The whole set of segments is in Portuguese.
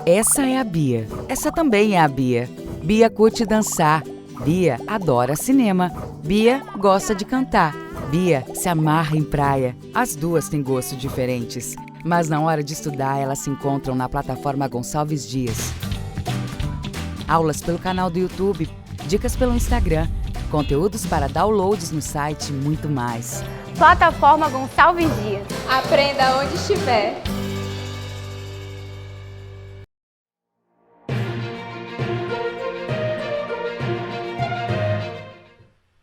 Essa é a Bia. Essa também é a Bia. Bia curte dançar. Bia adora cinema. Bia gosta de cantar. Bia se amarra em praia. As duas têm gostos diferentes, mas na hora de estudar elas se encontram na plataforma Gonçalves Dias. Aulas pelo canal do YouTube, dicas pelo Instagram, conteúdos para downloads no site e muito mais. Plataforma Gonçalves Dias. Aprenda onde estiver.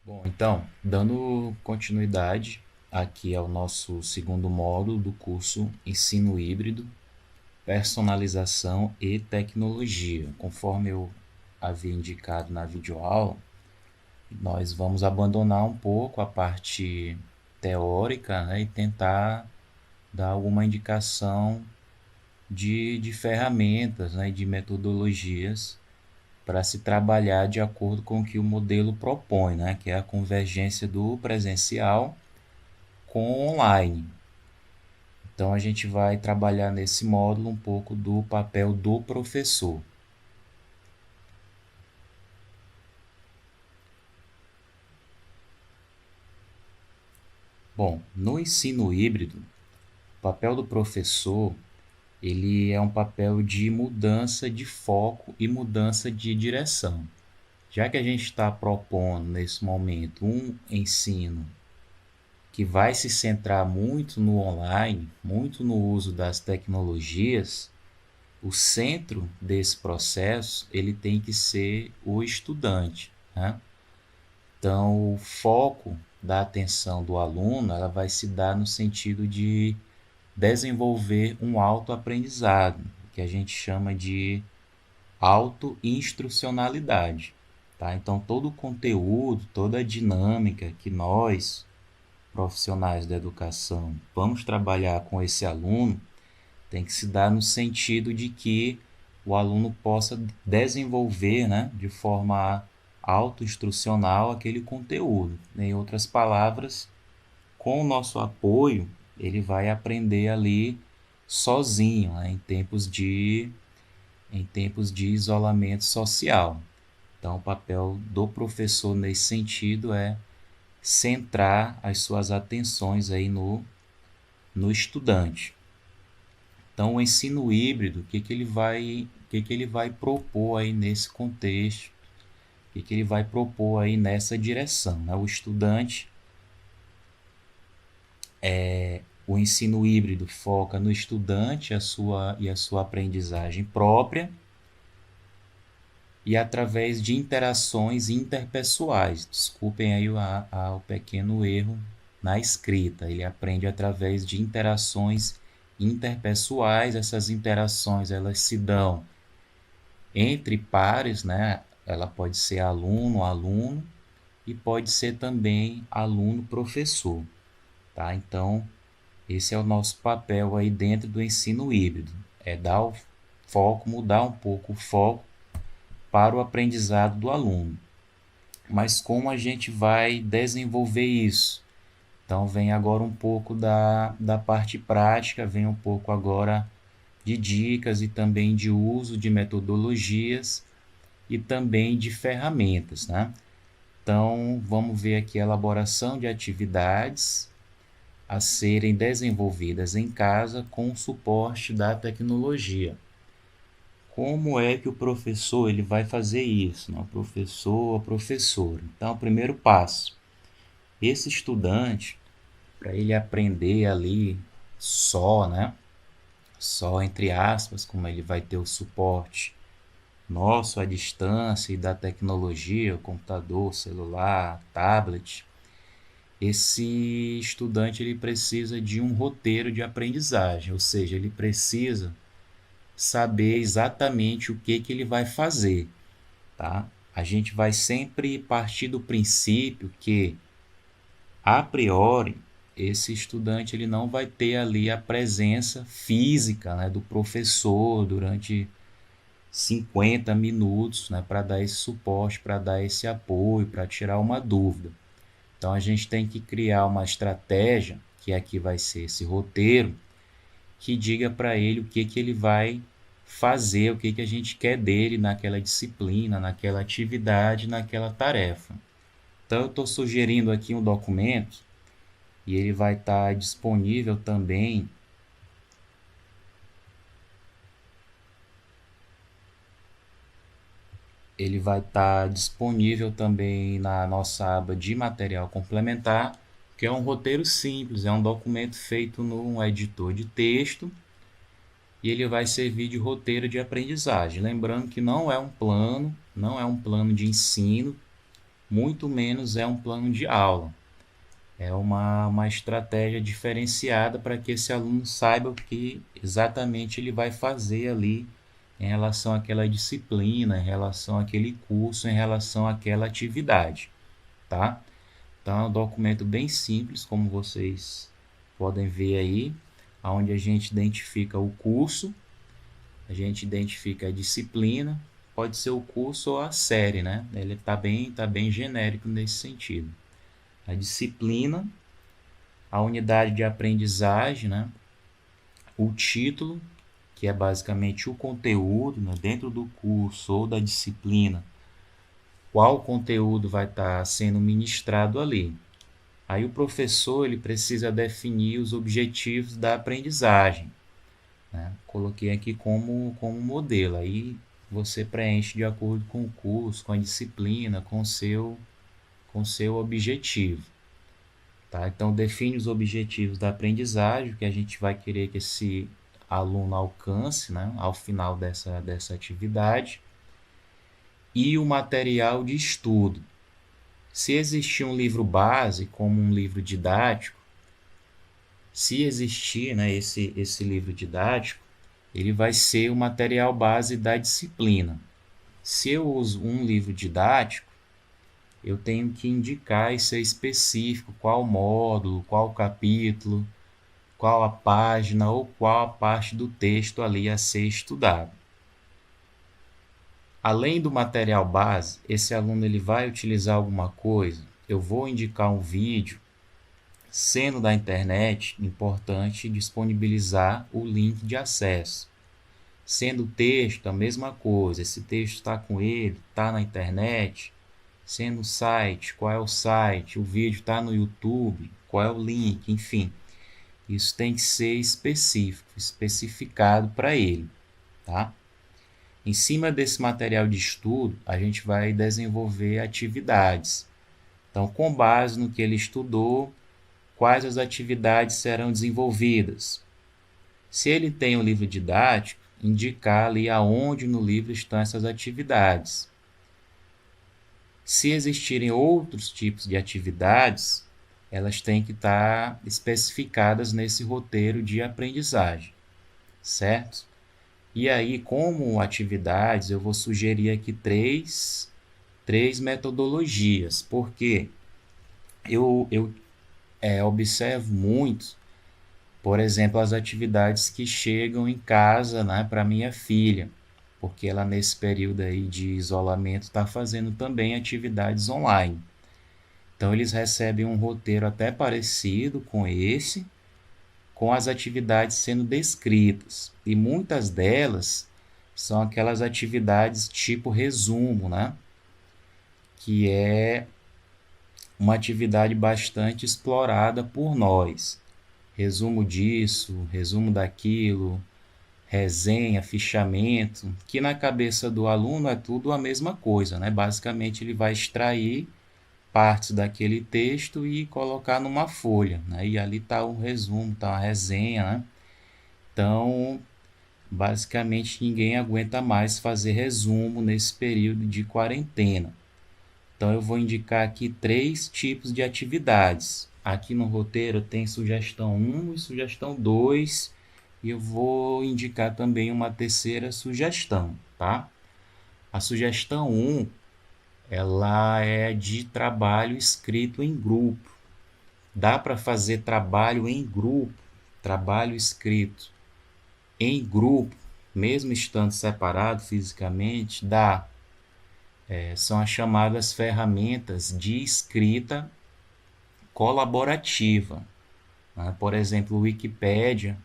Bom, então, dando continuidade aqui ao nosso segundo módulo do curso Ensino Híbrido, Personalização e Tecnologia. Conforme eu havia indicado na videoaula, nós vamos abandonar um pouco a parte teórica, né, e tentar dar alguma indicação de ferramentas, né, de metodologias para se trabalhar de acordo com o que o modelo propõe, né, que é a convergência do presencial com o online. Então, a gente vai trabalhar nesse módulo um pouco do papel do professor. Bom, no ensino híbrido, o papel do professor ele é um papel de mudança de foco e mudança de direção. Já que a gente está propondo nesse momento um ensino que vai se centrar muito no online, muito no uso das tecnologias, o centro desse processo ele tem que ser o estudante, né? Então, o foco da atenção do aluno ela vai se dar no sentido de desenvolver um autoaprendizado, que a gente chama de autoinstrucionalidade, tá? Então, todo o conteúdo, toda a dinâmica que nós, profissionais da educação, vamos trabalhar com esse aluno, tem que se dar no sentido de que o aluno possa desenvolver, né, de forma autoinstrucional aquele conteúdo. Em outras palavras, com o nosso apoio, ele vai aprender ali sozinho, né, em tempos de isolamento social. Então, o papel do professor nesse sentido é centrar as suas atenções aí no estudante. Então, o ensino híbrido, o que ele vai propor aí nesse contexto? O que ele vai propor aí nessa direção, né? O estudante, o ensino híbrido foca no estudante e a sua aprendizagem própria e através de interações interpessoais. Desculpem aí o pequeno erro na escrita. Ele aprende através de interações interpessoais. Essas interações elas se dão entre pares, né? Ela pode ser aluno e pode ser também aluno-professor, tá? Então, esse é o nosso papel aí dentro do ensino híbrido, é dar o foco, mudar um pouco o foco para o aprendizado do aluno. Mas como a gente vai desenvolver isso? Então, vem agora um pouco da parte prática, vem um pouco agora de dicas e também de uso de metodologias e também de ferramentas, né? Então, vamos ver aqui a elaboração de atividades a serem desenvolvidas em casa com o suporte da tecnologia. Como é que o professor ele vai fazer isso, né? O professor, a professora. Então, o primeiro passo, esse estudante, para ele aprender ali só, né? Só entre aspas, como ele vai ter o suporte nosso à distância e da tecnologia, o computador, celular, tablet, esse estudante ele precisa de um roteiro de aprendizagem, ou seja, ele precisa saber exatamente o que ele vai fazer, tá? A gente vai sempre partir do princípio que, a priori, esse estudante ele não vai ter ali a presença física, né, do professor durante 50 minutos, né, para dar esse suporte, para dar esse apoio, para tirar uma dúvida. Então, a gente tem que criar uma estratégia, que aqui vai ser esse roteiro, que diga para ele o que ele vai fazer o que a gente quer dele naquela disciplina, naquela atividade, naquela tarefa. Então, eu estou sugerindo aqui um documento e ele vai estar disponível também na nossa aba de material complementar, que é um roteiro simples, é um documento feito num editor de texto e ele vai servir de roteiro de aprendizagem. Lembrando que não é um plano de ensino, muito menos é um plano de aula. É uma estratégia diferenciada para que esse aluno saiba o que exatamente ele vai fazer ali em relação àquela disciplina, em relação àquele curso, em relação àquela atividade, tá? Então, é um documento bem simples, como vocês podem ver aí, onde a gente identifica o curso, a gente identifica a disciplina, pode ser o curso ou a série, né? Ele tá bem genérico nesse sentido. A disciplina, a unidade de aprendizagem, né? O título, que é basicamente o conteúdo, né? Dentro do curso ou da disciplina, qual conteúdo vai estar sendo ministrado ali. Aí o professor ele precisa definir os objetivos da aprendizagem, né? Coloquei aqui como modelo, aí você preenche de acordo com o curso, com a disciplina, com o seu objetivo. Tá? Então, define os objetivos da aprendizagem, que a gente vai querer que esse aluno alcance, né, ao final dessa atividade. E o material de estudo. Se existir um livro base, como um livro didático, se existir, né, esse livro didático, ele vai ser o material base da disciplina. Se eu uso um livro didático, eu tenho que indicar e ser específico qual módulo, qual capítulo, qual a página ou qual a parte do texto ali a ser estudado. Além do material base, esse aluno ele vai utilizar alguma coisa, eu vou indicar um vídeo, sendo da internet, importante disponibilizar o link de acesso. Sendo texto, a mesma coisa, esse texto está com ele, está na internet. Sendo site, qual é o site, o vídeo está no YouTube, qual é o link, enfim. Isso tem que ser específico, especificado para ele, tá? Em cima desse material de estudo, a gente vai desenvolver atividades. Então, com base no que ele estudou, quais as atividades serão desenvolvidas? Se ele tem um livro didático, indicar ali aonde no livro estão essas atividades. Se existirem outros tipos de atividades, elas têm que estar especificadas nesse roteiro de aprendizagem, certo? E aí, como atividades, eu vou sugerir aqui três metodologias, porque eu observo muito, por exemplo, as atividades que chegam em casa, né, para minha filha, porque ela nesse período aí de isolamento está fazendo também atividades online. Então, eles recebem um roteiro até parecido com esse, com as atividades sendo descritas. E muitas delas são aquelas atividades tipo resumo, né? Que é uma atividade bastante explorada por nós. Resumo disso, resumo daquilo, resenha, fichamento, que na cabeça do aluno é tudo a mesma coisa, né? Basicamente, ele vai extrair partes daquele texto e colocar numa folha, né? E ali está o resumo, está a resenha, né? Então, basicamente, ninguém aguenta mais fazer resumo nesse período de quarentena. Então, eu vou indicar aqui 3 tipos de atividades. Aqui no roteiro tem sugestão 1 e sugestão 2, e eu vou indicar também uma terceira sugestão, tá? A sugestão 1, ela é de trabalho escrito em grupo. Dá para fazer trabalho em grupo, trabalho escrito em grupo, mesmo estando separado fisicamente, dá. São as chamadas ferramentas de escrita colaborativa, né? Por exemplo, o Wikipédia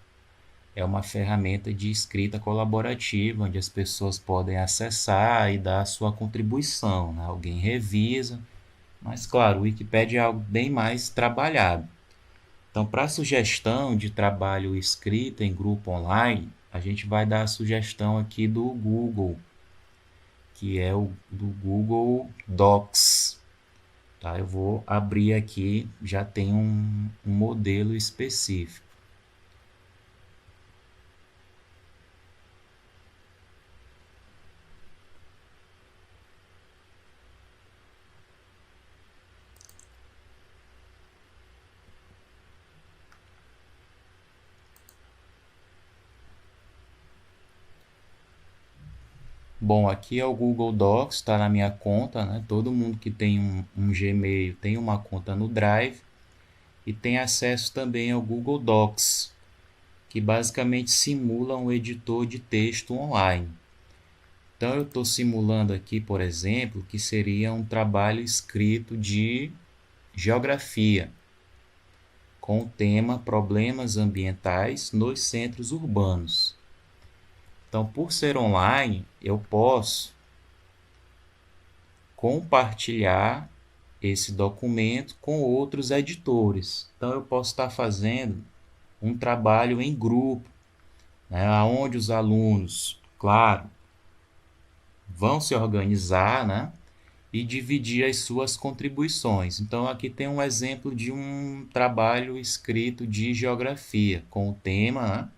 é uma ferramenta de escrita colaborativa, onde as pessoas podem acessar e dar a sua contribuição, né? Alguém revisa, mas claro, o Wikipédia é algo bem mais trabalhado. Então, para sugestão de trabalho escrito em grupo online, a gente vai dar a sugestão aqui do Google, que é o do Google Docs. Tá? Eu vou abrir aqui, já tem um modelo específico. Bom, aqui é o Google Docs, está na minha conta, né? Todo mundo que tem um Gmail tem uma conta no Drive e tem acesso também ao Google Docs, que basicamente simula um editor de texto online. Então, eu estou simulando aqui, por exemplo, que seria um trabalho escrito de geografia, com o tema Problemas Ambientais nos Centros Urbanos. Então, por ser online, eu posso compartilhar esse documento com outros editores. Então, eu posso estar fazendo um trabalho em grupo, né, onde os alunos, claro, vão se organizar, né, e dividir as suas contribuições. Então, aqui tem um exemplo de um trabalho escrito de geografia, com o tema, né,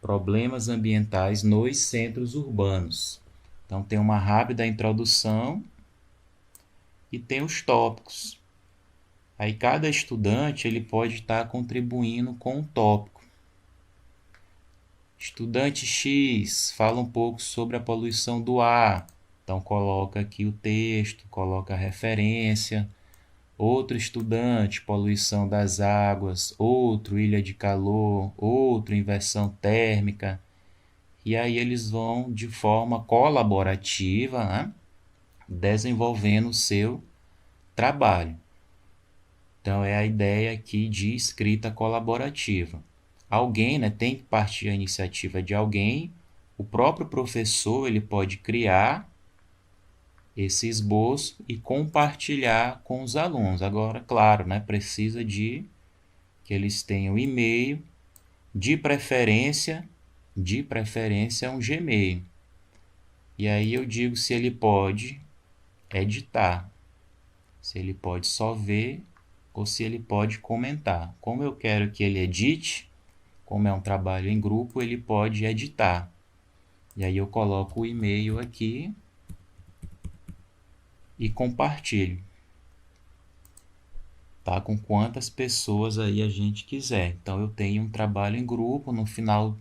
Problemas Ambientais nos Centros Urbanos. Então, tem uma rápida introdução e tem os tópicos. Aí, cada estudante ele pode estar contribuindo com um tópico. Estudante X fala um pouco sobre a poluição do ar. Então, coloca aqui o texto, coloca a referência. Outro estudante, poluição das águas. Outro, ilha de calor. Outro, inversão térmica. E aí eles vão, de forma colaborativa, né, desenvolvendo o seu trabalho. Então, é a ideia aqui de escrita colaborativa. Alguém, né, tem que partir a iniciativa de alguém. O próprio professor ele pode criar esse esboço e compartilhar com os alunos. Agora, claro, né, precisa de que eles tenham e-mail, de preferência um Gmail. E aí eu digo se ele pode editar, se ele pode só ver ou se ele pode comentar. Como eu quero que ele edite, como é um trabalho em grupo, ele pode editar. E aí eu coloco o e-mail aqui e compartilho, tá? Com quantas pessoas aí a gente quiser. Então eu tenho um trabalho em grupo, no final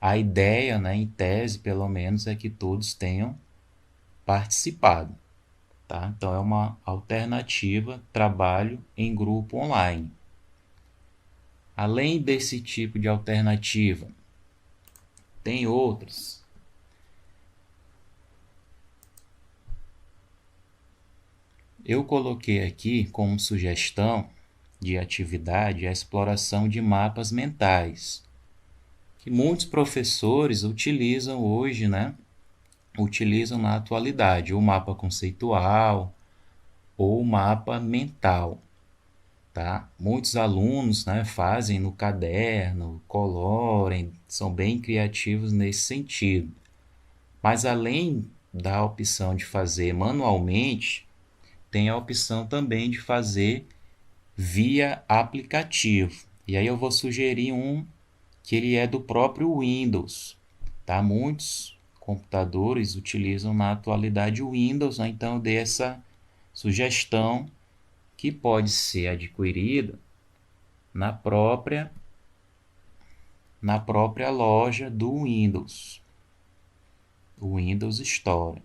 a ideia, né, em tese pelo menos, é que todos tenham participado, tá? Então é uma alternativa trabalho em grupo online. Além desse tipo de alternativa, tem outras. Eu coloquei aqui como sugestão de atividade a exploração de mapas mentais, que muitos professores utilizam hoje, né? Utilizam na atualidade o mapa conceitual ou o mapa mental, tá? Muitos alunos, né, fazem no caderno, colorem, são bem criativos nesse sentido. Mas além da opção de fazer manualmente, tem a opção também de fazer via aplicativo. E aí eu vou sugerir um que ele é do próprio Windows, tá? Muitos computadores utilizam na atualidade o Windows, né? Então eu dei essa sugestão que pode ser adquirida na própria loja do Windows, o Windows Store.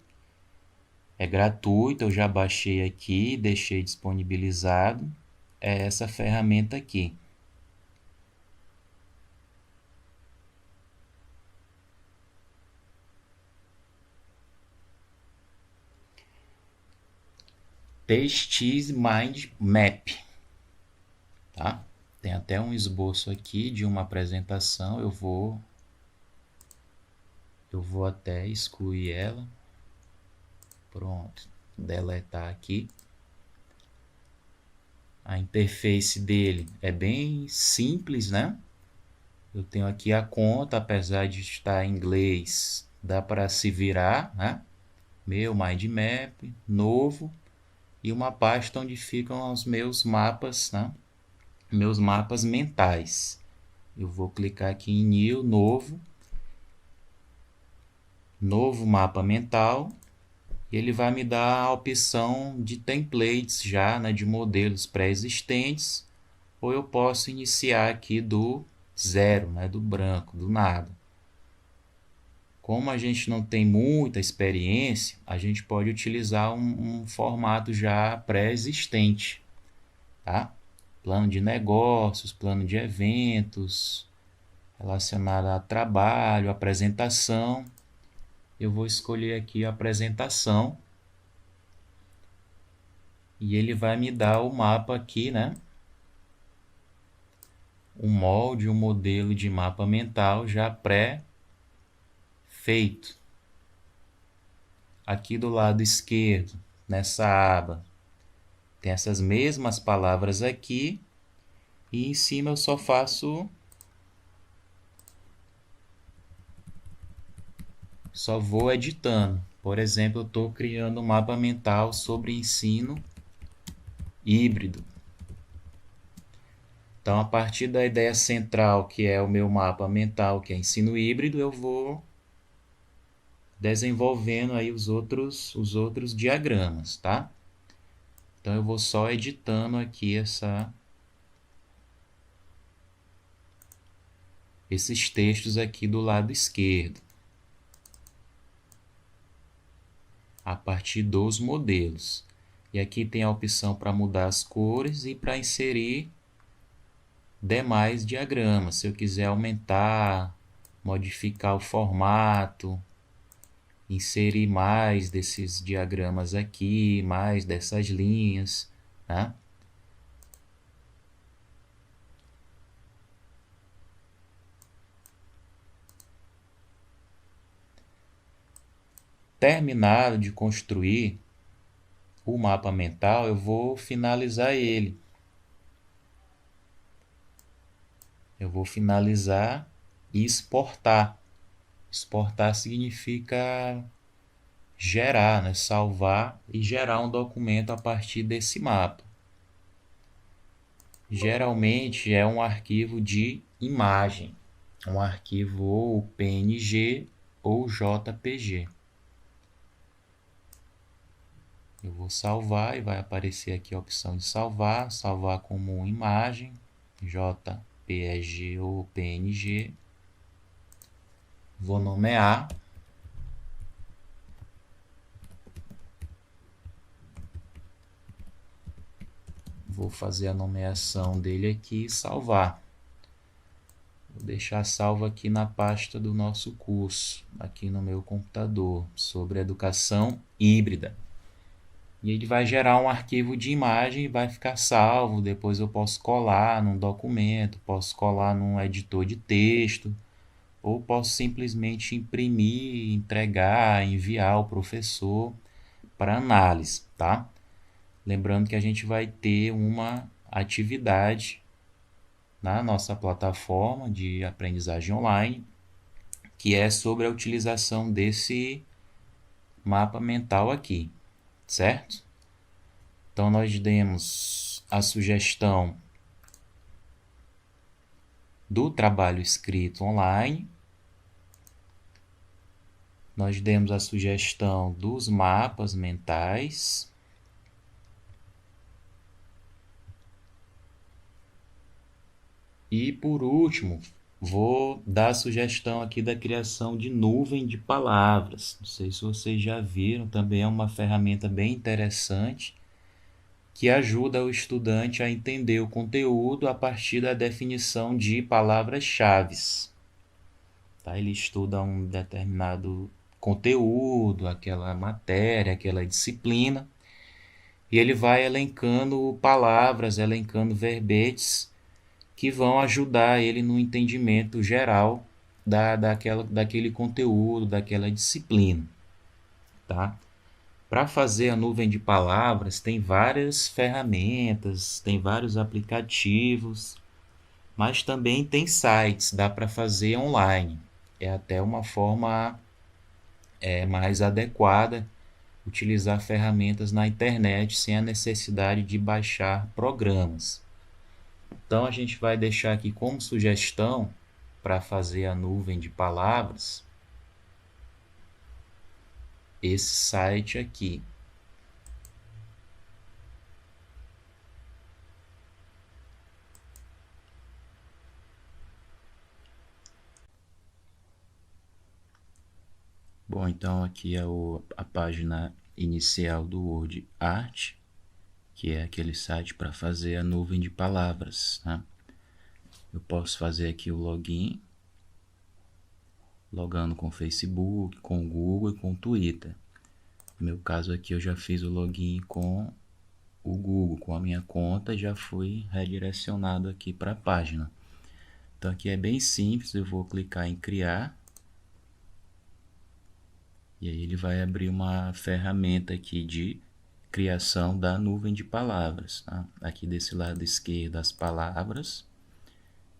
É gratuito, eu já baixei aqui, deixei disponibilizado. É essa ferramenta aqui. TX Mind Map, tá? Tem até um esboço aqui de uma apresentação, eu vou Eu vou até excluir ela. Pronto, deletar aqui. A interface dele é bem simples, né? Eu tenho aqui a conta, apesar de estar em inglês, dá para se virar, né? Meu mind map, novo, e uma pasta onde ficam os meus mapas, né? Meus mapas mentais. Eu vou clicar aqui em New, novo mapa mental, e ele vai me dar a opção de templates já, né, de modelos pré-existentes, ou eu posso iniciar aqui do zero, né, do branco, do nada. Como a gente não tem muita experiência, a gente pode utilizar um formato já pré-existente, tá? Plano de negócios, plano de eventos, relacionado a trabalho, apresentação. Eu vou escolher aqui a apresentação e ele vai me dar o mapa aqui, né? Um molde, um modelo de mapa mental já pré-feito. Aqui do lado esquerdo, nessa aba, tem essas mesmas palavras aqui e em cima eu só vou editando. Por exemplo, eu estou criando um mapa mental sobre ensino híbrido. Então, a partir da ideia central, que é o meu mapa mental, que é ensino híbrido, eu vou desenvolvendo aí os outros diagramas, tá? Então, eu vou só editando aqui esses textos aqui do lado esquerdo, a partir dos modelos. E aqui tem a opção para mudar as cores e para inserir demais diagramas. Se eu quiser aumentar, modificar o formato, inserir mais desses diagramas aqui, mais dessas linhas, né? Terminado de construir o mapa mental, eu vou finalizar ele. Eu vou finalizar e exportar. Exportar significa gerar, né? Salvar e gerar um documento a partir desse mapa. Geralmente é um arquivo de imagem, um arquivo ou PNG ou JPG. Eu vou salvar e vai aparecer aqui a opção de salvar, salvar como imagem, JPG ou PNG. Vou nomear. Vou fazer a nomeação dele aqui e salvar. Vou deixar salvo aqui na pasta do nosso curso, aqui no meu computador, sobre educação híbrida. E ele vai gerar um arquivo de imagem e vai ficar salvo. Depois eu posso colar num documento, posso colar num editor de texto, ou posso simplesmente imprimir, entregar, enviar ao professor para análise, tá? Lembrando que a gente vai ter uma atividade na nossa plataforma de aprendizagem online, que é sobre a utilização desse mapa mental aqui, certo? Então, nós demos a sugestão do trabalho escrito online, nós demos a sugestão dos mapas mentais, e por último, vou dar a sugestão aqui da criação de nuvem de palavras. Não sei se vocês já viram, também é uma ferramenta bem interessante que ajuda o estudante a entender o conteúdo a partir da definição de palavras-chave. Tá? Ele estuda um determinado conteúdo, aquela matéria, aquela disciplina, e ele vai elencando palavras, elencando verbetes que vão ajudar ele no entendimento geral daquele conteúdo, daquela disciplina, tá? Para fazer a nuvem de palavras, tem várias ferramentas, tem vários aplicativos, mas também tem sites, dá para fazer online. É até uma forma mais adequada utilizar ferramentas na internet sem a necessidade de baixar programas. Então a gente vai deixar aqui como sugestão para fazer a nuvem de palavras esse site aqui. Bom, então aqui é a página inicial do Word Art, que é aquele site para fazer a nuvem de palavras, né? Eu posso fazer aqui o login, logando com o Facebook, com o Google e com o Twitter. No meu caso aqui eu já fiz o login com o Google, com a minha conta, já fui redirecionado aqui para a página. Então aqui é bem simples, eu vou clicar em criar. E aí ele vai abrir uma ferramenta aqui de criação da nuvem de palavras, tá? Aqui desse lado esquerdo as palavras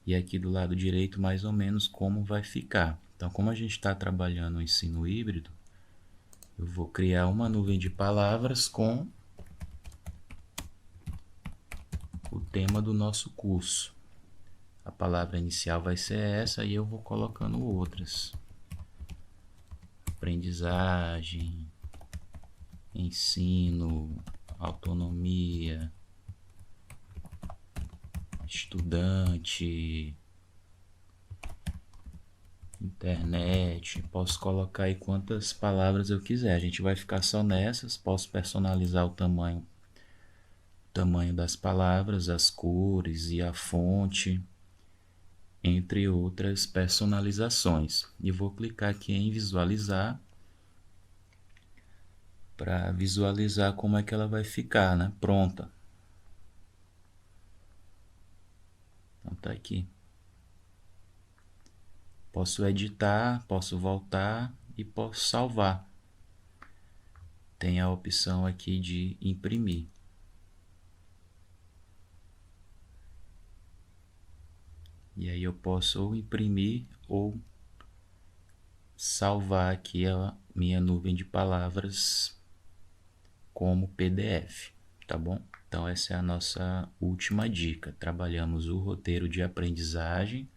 e aqui do lado direito mais ou menos como vai ficar. Então, como a gente está trabalhando no ensino híbrido, eu vou criar uma nuvem de palavras com o tema do nosso curso. A palavra inicial vai ser essa e eu vou colocando outras. Aprendizagem, ensino, autonomia, estudante, internet. Posso colocar aí quantas palavras eu quiser. A gente vai ficar só nessas. Posso personalizar o tamanho das palavras, as cores e a fonte, entre outras personalizações. E vou clicar aqui em visualizar para visualizar como é que ela vai ficar, né? Pronta. Então tá aqui. Posso editar, posso voltar e posso salvar. Tem a opção aqui de imprimir. E aí eu posso ou imprimir ou salvar aqui a minha nuvem de palavras como PDF, tá bom? Então essa é a nossa última dica. Trabalhamos o roteiro de aprendizagem,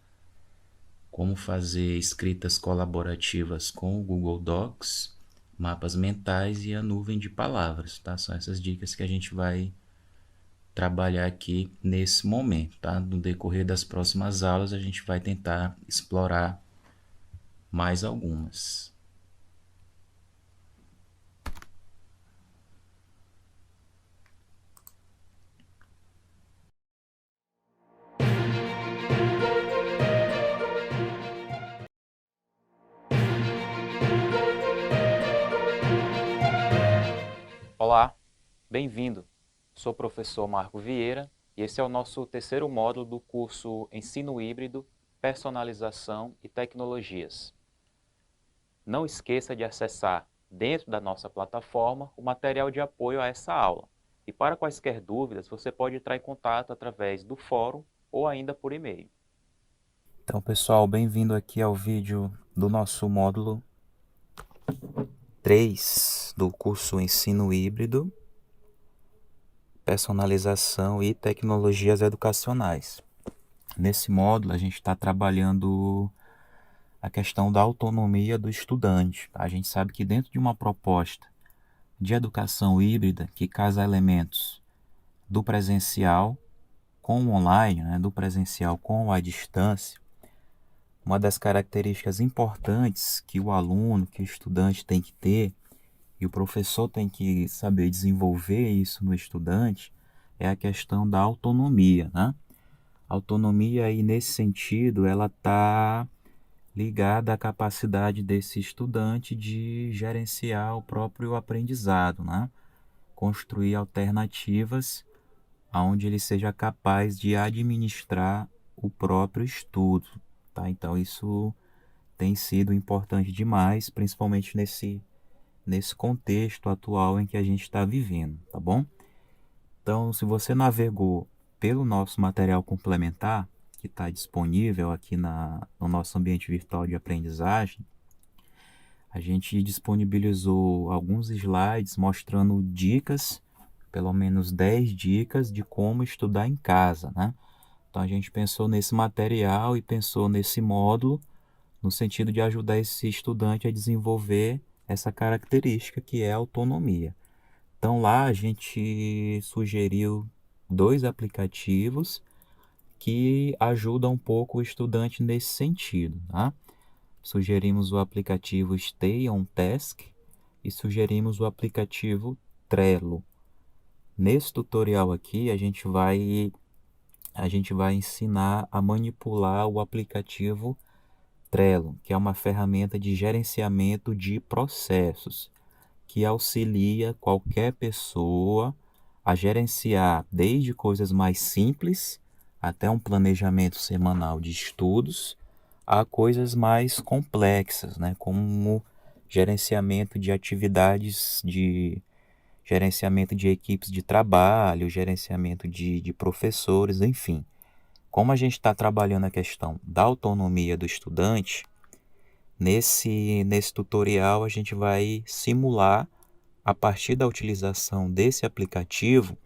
como fazer escritas colaborativas com o Google Docs, mapas mentais e a nuvem de palavras, tá? São essas dicas que a gente vai trabalhar aqui nesse momento, tá? No decorrer das próximas aulas a gente vai tentar explorar mais algumas. Olá, bem-vindo. Sou o professor Marco Vieira e esse é o nosso terceiro módulo do curso Ensino Híbrido, Personalização e Tecnologias. Não esqueça de acessar dentro da nossa plataforma o material de apoio a essa aula. E para quaisquer dúvidas, você pode entrar em contato através do fórum ou ainda por e-mail. Então, pessoal, bem-vindo aqui ao vídeo do nosso módulo 3 do curso Ensino Híbrido, Personalização e Tecnologias Educacionais. Nesse módulo, a gente está trabalhando a questão da autonomia do estudante. A gente sabe que dentro de uma proposta de educação híbrida, que casa elementos do presencial com o online, né, do presencial com a distância, uma das características importantes que o aluno, que o estudante tem que ter, e o professor tem que saber desenvolver isso no estudante, é a questão da autonomia, né? A autonomia aí, nesse sentido, ela está ligada à capacidade desse estudante de gerenciar o próprio aprendizado, né? Construir alternativas onde ele seja capaz de administrar o próprio estudo, tá? Então isso tem sido importante demais, principalmente nesse contexto atual em que a gente está vivendo, tá bom? Então, se você navegou pelo nosso material complementar, que está disponível aqui no nosso ambiente virtual de aprendizagem, a gente disponibilizou alguns slides mostrando dicas, pelo menos 10 dicas de como estudar em casa, né? Então a gente pensou nesse material e pensou nesse módulo no sentido de ajudar esse estudante a desenvolver essa característica que é a autonomia. Então lá a gente sugeriu 2 aplicativos que ajudam um pouco o estudante nesse sentido, tá? Sugerimos o aplicativo Stay on Task e sugerimos o aplicativo Trello. Nesse tutorial aqui a gente vai ensinar a manipular o aplicativo Trello, que é uma ferramenta de gerenciamento de processos, que auxilia qualquer pessoa a gerenciar desde coisas mais simples até um planejamento semanal de estudos, a coisas mais complexas, né, como gerenciamento de atividades, de gerenciamento de equipes de trabalho, gerenciamento de professores, enfim. Como a gente está trabalhando a questão da autonomia do estudante, nesse tutorial a gente vai simular, a partir da utilização desse aplicativo,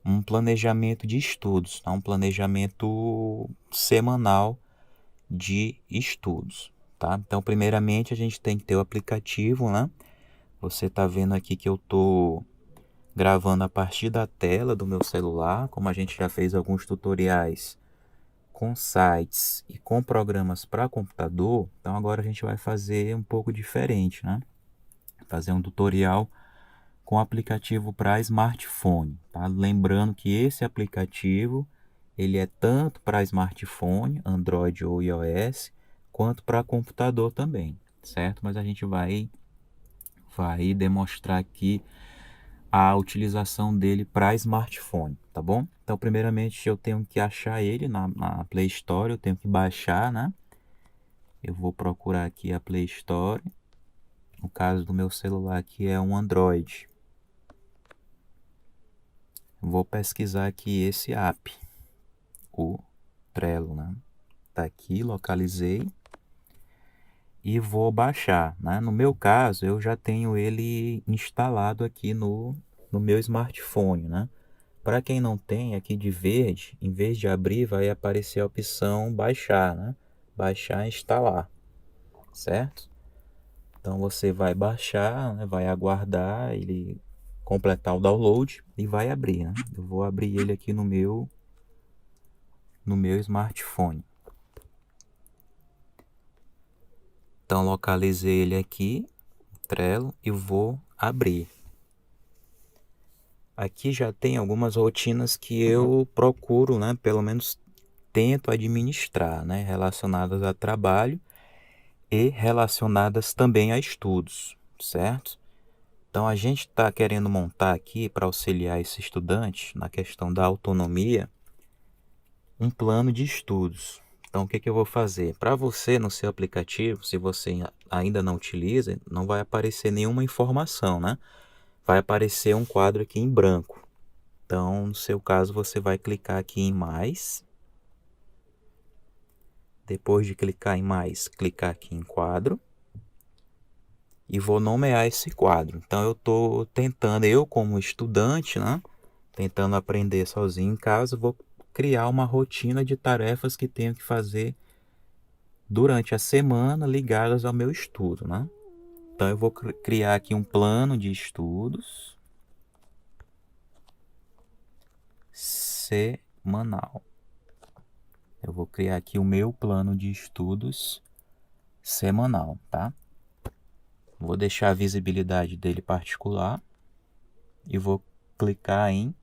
um planejamento de estudos, tá? Um planejamento semanal de estudos, tá? Então, primeiramente, a gente tem que ter o aplicativo, né? Você está vendo aqui que eu estou gravando a partir da tela do meu celular, como a gente já fez alguns tutoriais com sites e com programas para computador. Então, agora a gente vai fazer um pouco diferente, né? Fazer um tutorial com aplicativo para smartphone, tá? Lembrando que esse aplicativo ele é tanto para smartphone, Android ou iOS, quanto para computador também, certo? Mas a gente vai demonstrar aqui a utilização dele para smartphone, tá bom? Então, primeiramente, eu tenho que achar ele na Play Store, eu tenho que baixar, né? Eu vou procurar aqui a Play Store. No caso do meu celular aqui é um Android. Vou pesquisar aqui esse app, o Trello, né? Tá aqui, localizei e vou baixar, né? No meu caso, eu já tenho ele instalado aqui no meu smartphone, né? Para quem não tem, aqui de verde, em vez de abrir, vai aparecer a opção baixar, né? Baixar e instalar, certo? Então você vai baixar, né? Vai aguardar ele completar o download e vai abrir, né? Eu vou abrir ele aqui no meu smartphone. Então localizei ele aqui, Trello, e vou abrir. Aqui já tem algumas rotinas que eu procuro, né? Pelo menos tento administrar, né? Relacionadas a trabalho e relacionadas também a estudos, certo? Então a gente está querendo montar aqui para auxiliar esse estudante na questão da autonomia um plano de estudos. Então o que eu vou fazer? Para você no seu aplicativo, se você ainda não utiliza, não vai aparecer nenhuma informação, né? Vai aparecer um quadro aqui em branco. Então no seu caso você vai clicar aqui em mais. Depois de clicar em mais, clicar aqui em quadro. E vou nomear esse quadro. Então eu estou tentando, eu como estudante, né? Tentando aprender sozinho em casa, vou criar uma rotina de tarefas que tenho que fazer durante a semana ligadas ao meu estudo, né? Então eu vou criar aqui um plano de estudos semanal. Eu vou criar aqui o meu plano de estudos semanal, tá? Vou deixar a visibilidade dele particular e vou clicar em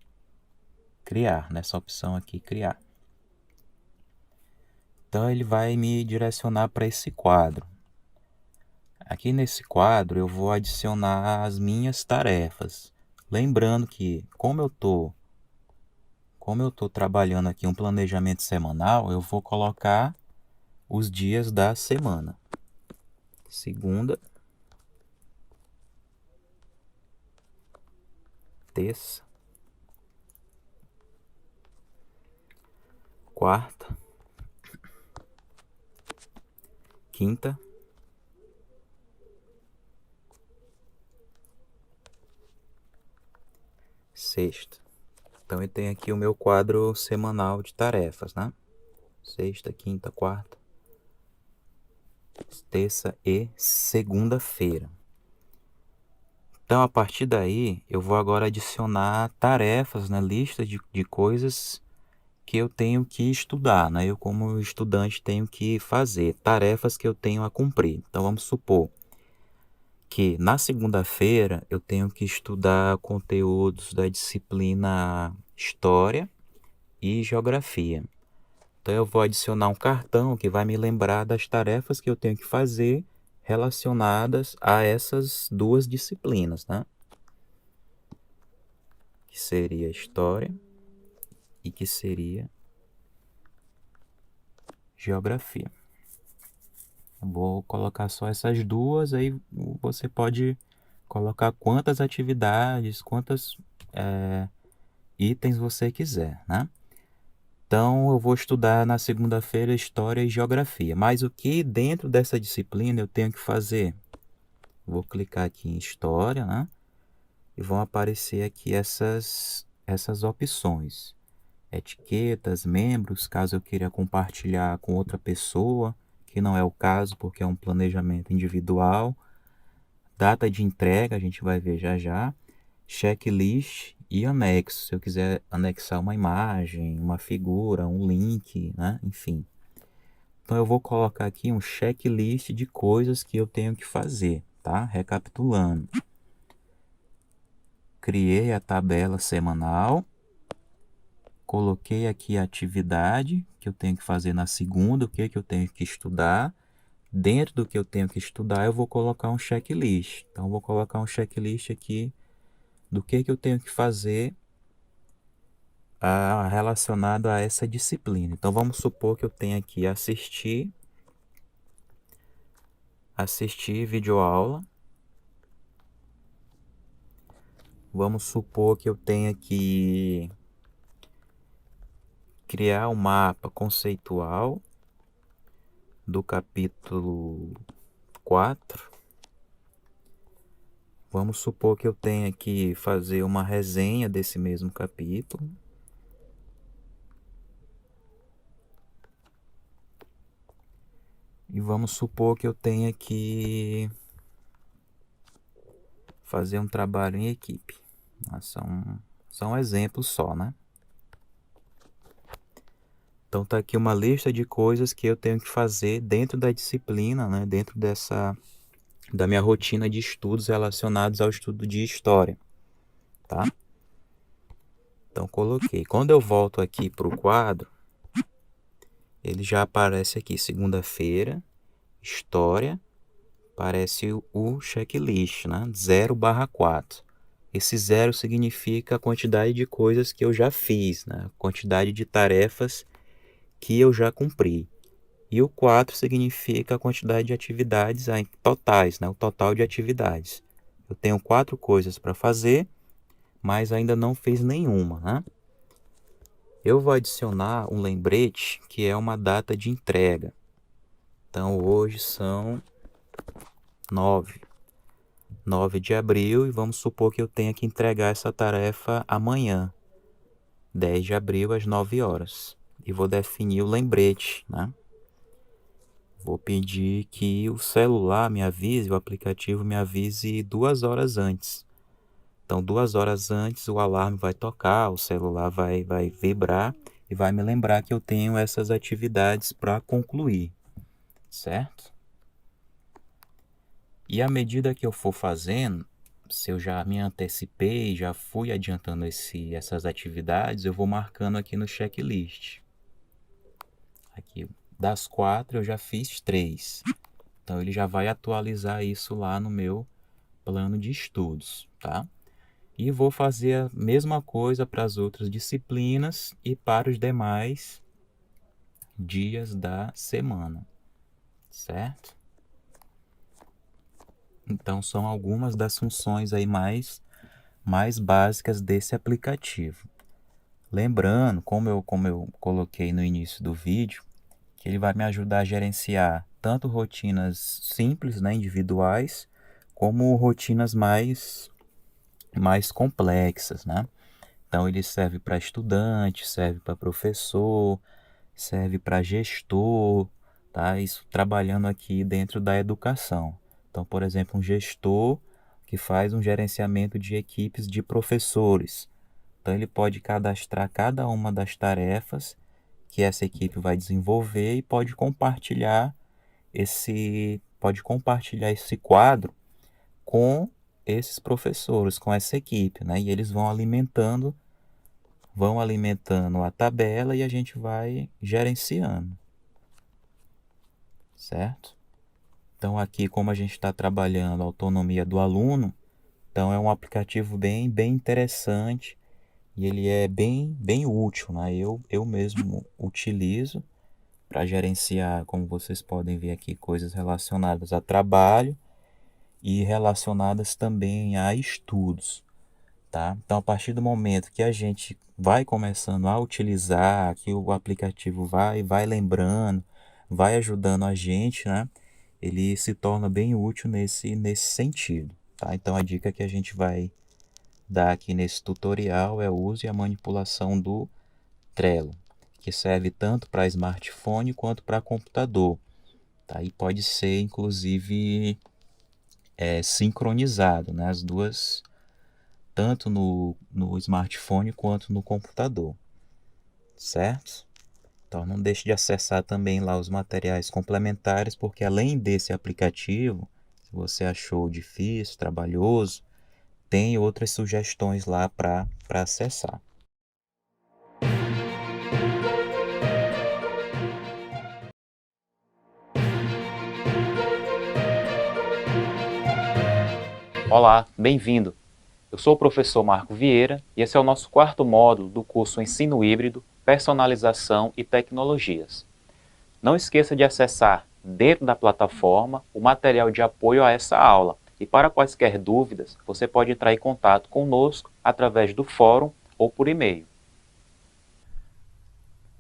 criar, nessa opção aqui, criar. Então ele vai me direcionar para esse quadro. Aqui nesse quadro eu vou adicionar as minhas tarefas. Lembrando que como eu tô trabalhando aqui um planejamento semanal, eu vou colocar os dias da semana. segunda, terça, quarta, quinta, sexta. Então eu tenho aqui o meu quadro semanal de tarefas, né? Sexta, quinta, quarta, terça e segunda-feira. Então, a partir daí, eu vou agora adicionar tarefas na lista de coisas que eu tenho que estudar, né? Eu, como estudante, tenho que fazer tarefas que eu tenho a cumprir. Então, vamos supor que na segunda-feira eu tenho que estudar conteúdos da disciplina História e Geografia. Então, eu vou adicionar um cartão que vai me lembrar das tarefas que eu tenho que fazer relacionadas a essas duas disciplinas, né? Que seria História e que seria Geografia. Eu vou colocar só essas duas, aí você pode colocar quantas atividades, quantos itens você quiser, né? Então, eu vou estudar na segunda-feira História e Geografia. Mas o que dentro dessa disciplina eu tenho que fazer? Vou clicar aqui em História, né? E vão aparecer aqui essas opções. Etiquetas, membros, caso eu queira compartilhar com outra pessoa, que não é o caso porque é um planejamento individual. Data de entrega, a gente vai ver já já. Checklist e anexo, se eu quiser anexar uma imagem, uma figura, um link, né? Enfim. Então eu vou colocar aqui um checklist de coisas que eu tenho que fazer, tá? Recapitulando. Criei a tabela semanal. Coloquei aqui a atividade que eu tenho que fazer na segunda, o que eu tenho que estudar. Dentro do que eu tenho que estudar, eu vou colocar um checklist. Então, eu vou colocar um checklist aqui do que eu tenho que fazer relacionado a essa disciplina. Então, vamos supor que eu tenha que assistir videoaula. Vamos supor que eu tenha que criar um mapa conceitual do capítulo 4. Vamos supor que eu tenha que fazer uma resenha desse mesmo capítulo. E vamos supor que eu tenha que fazer um trabalho em equipe. São exemplos só, né? Então tá aqui uma lista de coisas que eu tenho que fazer dentro da disciplina, né? Dentro da minha rotina de estudos relacionados ao estudo de história, tá? Então coloquei. Quando eu volto aqui para o quadro, ele já aparece aqui, segunda-feira, História, aparece o checklist, né? 0/4. Esse 0 significa a quantidade de coisas que eu já fiz, né? A quantidade de tarefas que eu já cumpri. E o 4 significa a quantidade de atividades totais, né? O total de atividades. Eu tenho 4 coisas para fazer, mas ainda não fiz nenhuma, né? Eu vou adicionar um lembrete que é uma data de entrega. Então, hoje são 9 de abril e vamos supor que eu tenha que entregar essa tarefa amanhã, 10 de abril às 9 horas. E vou definir o lembrete, né? Vou pedir que o celular me avise, o aplicativo me avise 2 horas antes. Então, 2 horas antes o alarme vai tocar, o celular vai vibrar e vai me lembrar que eu tenho essas atividades para concluir, certo? E à medida que eu for fazendo, se eu já me antecipei, já fui adiantando essas atividades, eu vou marcando aqui no checklist. Aqui, das 4 eu já fiz 3. Então ele já vai atualizar isso lá no meu plano de estudos, tá? E vou fazer a mesma coisa para as outras disciplinas e para os demais dias da semana, certo? Então, são algumas das funções aí mais básicas desse aplicativo. Lembrando, como eu coloquei no início do vídeo, que ele vai me ajudar a gerenciar tanto rotinas simples, né, individuais, como rotinas mais complexas, né? Então, ele serve para estudante, serve para professor, serve para gestor, tá? Isso trabalhando aqui dentro da educação. Então, por exemplo, um gestor que faz um gerenciamento de equipes de professores. Então, ele pode cadastrar cada uma das tarefas que essa equipe vai desenvolver e pode compartilhar esse quadro com esses professores, com essa equipe, né? E eles vão alimentando a tabela e a gente vai gerenciando, certo? Então aqui, como a gente está trabalhando a autonomia do aluno, então é um aplicativo bem interessante e ele é bem útil, né? Eu mesmo utilizo para gerenciar, como vocês podem ver aqui, coisas relacionadas a trabalho e relacionadas também a estudos, tá? Então, a partir do momento que a gente vai começando a utilizar, que o aplicativo vai lembrando, vai ajudando a gente, né? Ele se torna bem útil nesse sentido, tá? Então, a dica que a gente vai dar aqui nesse tutorial é o uso e a manipulação do Trello, que serve tanto para smartphone quanto para computador, tá? E pode ser, inclusive, sincronizado, né? As duas, tanto no smartphone quanto no computador, certo? Então não deixe de acessar também lá os materiais complementares, porque além desse aplicativo, se você achou difícil, trabalhoso, tem outras sugestões lá para acessar. Olá, bem-vindo! Eu sou o professor Marco Vieira e esse é o nosso quarto módulo do curso Ensino Híbrido, Personalização e Tecnologias. Não esqueça de acessar dentro da plataforma o material de apoio a essa aula e para quaisquer dúvidas você pode entrar em contato conosco através do fórum ou por e-mail.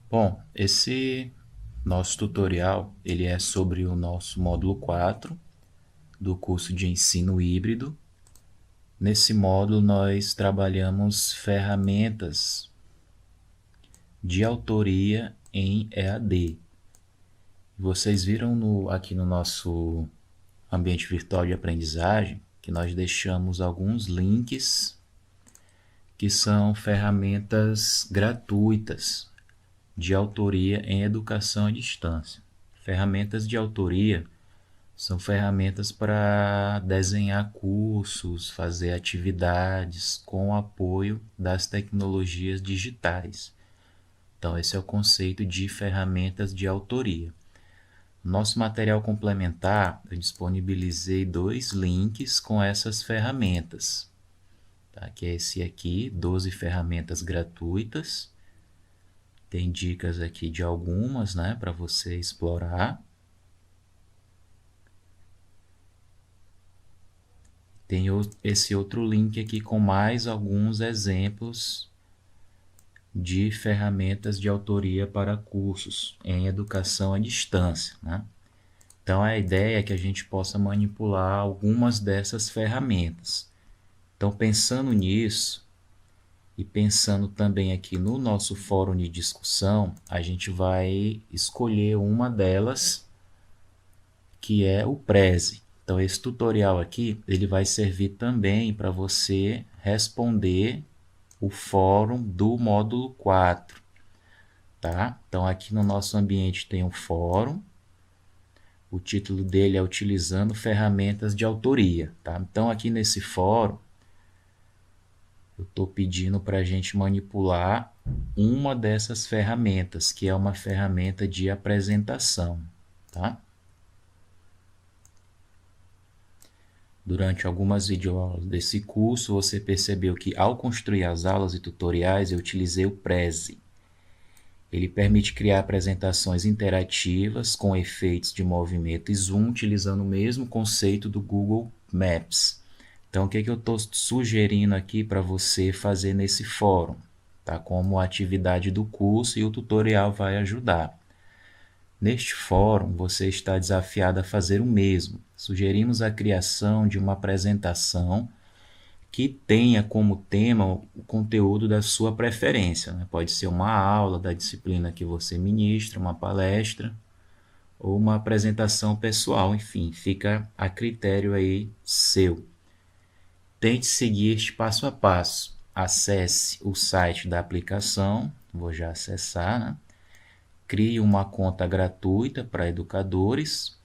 Bom, esse nosso tutorial ele é sobre o nosso módulo 4 do curso de ensino híbrido. Nesse módulo nós trabalhamos ferramentas de autoria em EAD. Vocês viram aqui no nosso ambiente virtual de aprendizagem que nós deixamos alguns links que são ferramentas gratuitas de autoria em educação à distância. Ferramentas de autoria são ferramentas para desenhar cursos, fazer atividades com o apoio das tecnologias digitais. Então, esse é o conceito de ferramentas de autoria. Nosso material complementar, eu disponibilizei 2 links com essas ferramentas, tá? Que é esse aqui, 12 ferramentas gratuitas. Tem dicas aqui de algumas, né, para você explorar. Tem esse outro link aqui com mais alguns exemplos de ferramentas de autoria para cursos em educação à distância, né? Então, a ideia é que a gente possa manipular algumas dessas ferramentas. Então, pensando nisso e pensando também aqui no nosso fórum de discussão, a gente vai escolher uma delas, que é o Prezi. Então, esse tutorial aqui, ele vai servir também para você responder o fórum do módulo 4, tá? Então, aqui no nosso ambiente tem um fórum, o título dele é Utilizando Ferramentas de Autoria, tá? Então, aqui nesse fórum, eu estou pedindo para a gente manipular uma dessas ferramentas, que é uma ferramenta de apresentação, tá? Durante algumas videoaulas desse curso, você percebeu que ao construir as aulas e tutoriais, eu utilizei o Prezi. Ele permite criar apresentações interativas com efeitos de movimento e zoom, utilizando o mesmo conceito do Google Maps. Então, o que eu estou sugerindo aqui para você fazer nesse fórum? Tá? Como atividade do curso, e o tutorial vai ajudar. Neste fórum, você está desafiado a fazer o mesmo. Sugerimos a criação de uma apresentação que tenha como tema o conteúdo da sua preferência, né? Pode ser uma aula da disciplina que você ministra, uma palestra ou uma apresentação pessoal, enfim, fica a critério aí seu. Tente seguir este passo a passo. Acesse o site da aplicação, vou já acessar, né? Crie uma conta gratuita para educadores,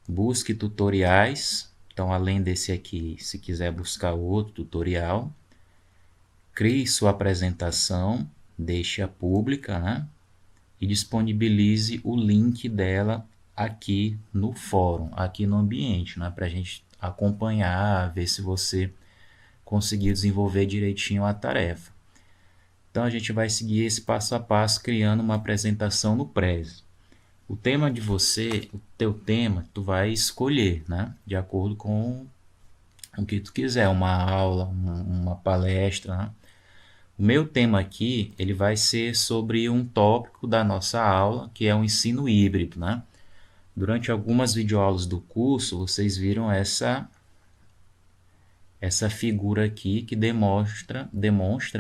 busque tutoriais. Então, além desse aqui, se quiser buscar outro tutorial, crie sua apresentação, deixe-a pública, né? E disponibilize o link dela aqui no fórum, aqui no ambiente, né? Para a gente acompanhar, ver se você conseguiu desenvolver direitinho a tarefa. Então, a gente vai seguir esse passo a passo, criando uma apresentação no Prezi. O tema de você, o teu tema, tu vai escolher, né? De acordo com o que tu quiser, uma aula, uma palestra, né? O meu tema aqui, ele vai ser sobre um tópico da nossa aula, que é o ensino híbrido, né? Durante algumas videoaulas do curso, vocês viram essa figura aqui que demonstra,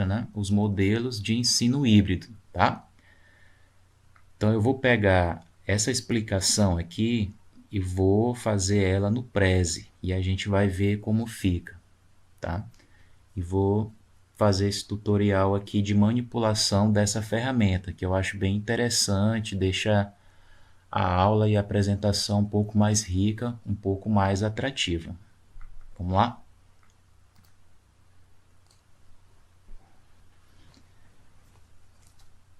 né, os modelos de ensino híbrido, tá? Então, eu vou pegar essa explicação aqui e vou fazer ela no Prezi, e a gente vai ver como fica, tá? E vou fazer esse tutorial aqui de manipulação dessa ferramenta, que eu acho bem interessante, deixa a aula e a apresentação um pouco mais rica, um pouco mais atrativa. Vamos lá?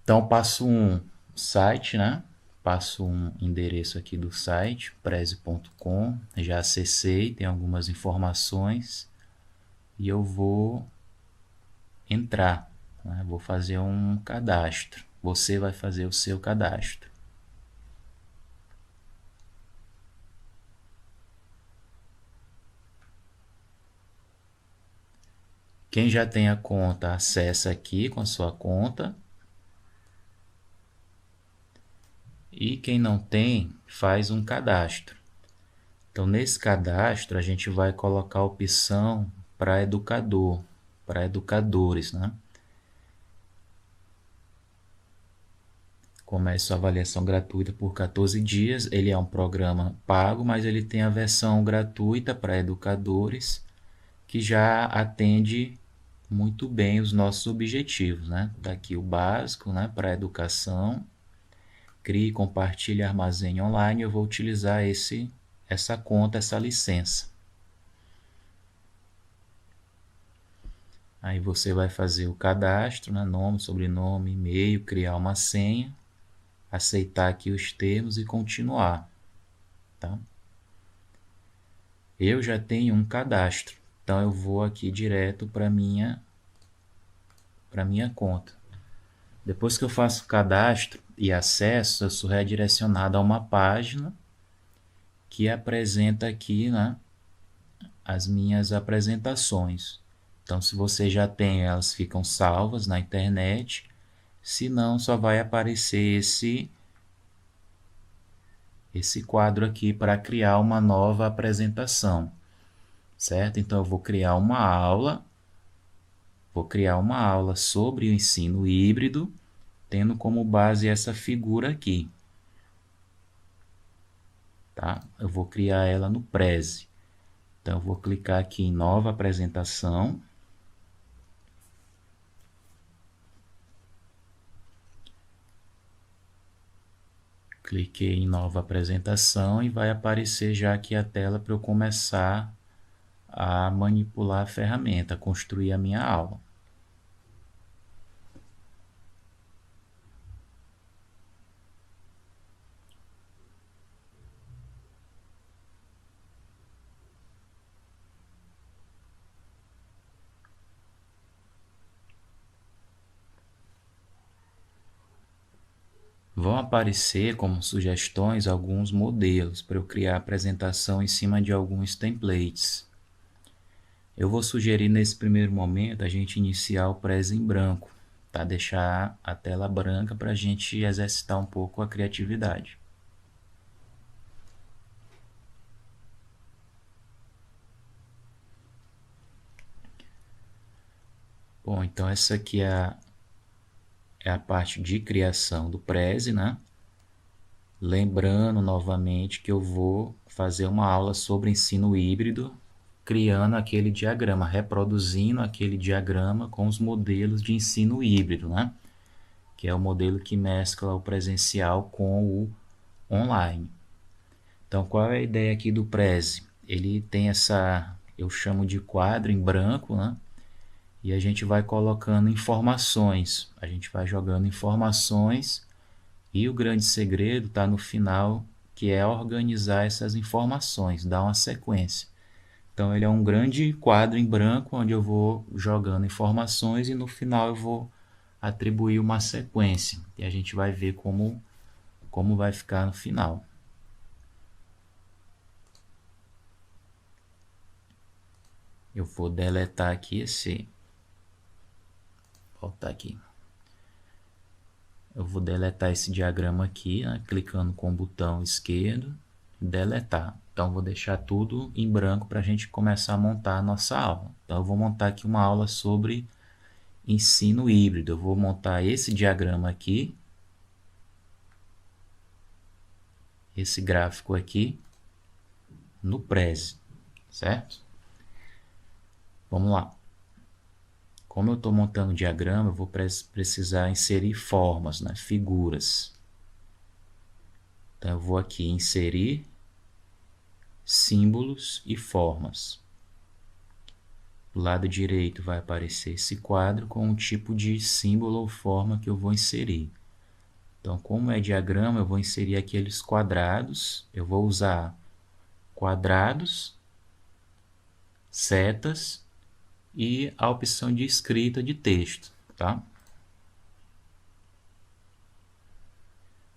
Então, passo 1, site, né? Passo um endereço aqui do site, prezi.com, já acessei, tem algumas informações e eu vou entrar, né? Vou fazer um cadastro. Você vai fazer o seu cadastro. Quem já tem a conta, acessa aqui com a sua conta. E quem não tem, faz um cadastro. Então, nesse cadastro, a gente vai colocar a opção para educador, para educadores, né? Começa a avaliação gratuita por 14 dias. Ele é um programa pago, mas ele tem a versão gratuita para educadores, que já atende muito bem os nossos objetivos, né? Daqui o básico, né, para a educação. Crie, compartilhe, armazene online. Eu vou utilizar essa conta, essa licença. Aí você vai fazer o cadastro, né? Nome, sobrenome, e-mail, criar uma senha, aceitar aqui os termos e continuar, tá? Eu já tenho um cadastro, então eu vou aqui direto para minha conta. Depois que eu faço o cadastro e acesso, eu sou redirecionado a uma página que apresenta aqui, né, as minhas apresentações. Então, se você já tem, elas ficam salvas na internet. Se não, só vai aparecer esse quadro aqui para criar uma nova apresentação, certo? Então, eu vou criar uma aula. Vou criar uma aula sobre o ensino híbrido, tendo como base essa figura aqui, tá? Eu vou criar ela no Prezi. Então, eu vou clicar aqui em nova apresentação. Cliquei em nova apresentação e vai aparecer já aqui a tela para eu começar a manipular a ferramenta, a construir a minha aula. vão aparecer como sugestões alguns modelos para eu criar a apresentação em cima de alguns templates. Eu vou sugerir nesse primeiro momento a gente iniciar o Prezi em branco, tá? Deixar a tela branca para a gente exercitar um pouco a criatividade. Bom, então essa aqui é a parte de criação do Prezi, né? Lembrando novamente que eu vou fazer uma aula sobre ensino híbrido, criando aquele diagrama, reproduzindo aquele diagrama com os modelos de ensino híbrido, né? Que é o modelo que mescla o presencial com o online. Então, qual é a ideia aqui do Prezi? Ele tem essa, eu chamo de quadro em branco, né? E a gente vai colocando informações, a gente vai jogando informações e o grande segredo está no final, que é organizar essas informações, dar uma sequência. Então ele é um grande quadro em branco onde eu vou jogando informações e no final eu vou atribuir uma sequência. E a gente vai ver como vai ficar no final. Eu vou deletar aqui esse... Voltar aqui. Eu vou deletar esse diagrama aqui, né, clicando com o botão esquerdo, deletar. Então, vou deixar tudo em branco para a gente começar a montar a nossa aula. Então, eu vou montar aqui uma aula sobre ensino híbrido. Eu vou montar esse diagrama aqui, esse gráfico aqui, no Prezi, certo? Vamos lá. Como eu estou montando o diagrama, eu vou precisar inserir formas, né? Figuras. Então, eu vou aqui inserir símbolos e formas. Do lado direito vai aparecer esse quadro com o tipo de símbolo ou forma que eu vou inserir. Então, como é diagrama, eu vou inserir aqueles quadrados. Eu vou usar quadrados, setas e a opção de escrita de texto, tá?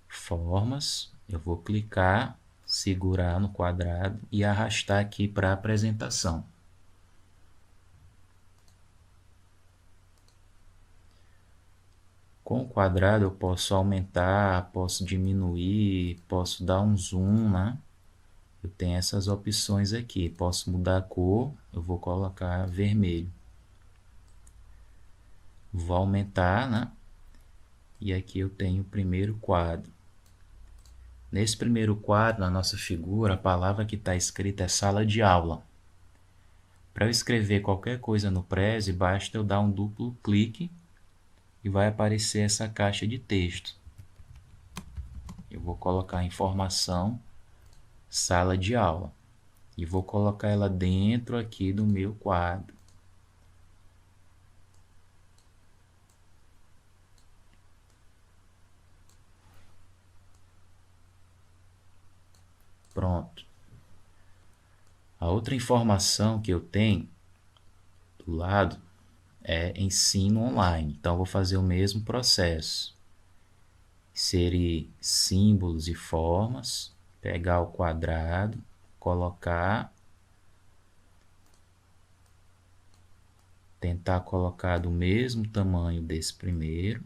Formas, eu vou clicar, segurar no quadrado e arrastar aqui para a apresentação. Com o quadrado eu posso aumentar, posso diminuir, posso dar um zoom, né? Eu tenho essas opções aqui. Posso mudar a cor, eu vou colocar vermelho. Vou aumentar, né? E aqui eu tenho o primeiro quadro. Nesse primeiro quadro, na nossa figura, a palavra que está escrita é sala de aula. Para eu escrever qualquer coisa no Prezi, basta eu dar um duplo clique e vai aparecer essa caixa de texto. Eu vou colocar a informação sala de aula e vou colocar ela dentro aqui do meu quadro. Pronto. A outra informação que eu tenho do lado é ensino online. Então, eu vou fazer o mesmo processo. Inserir símbolos e formas, pegar o quadrado, colocar, tentar colocar do mesmo tamanho desse primeiro.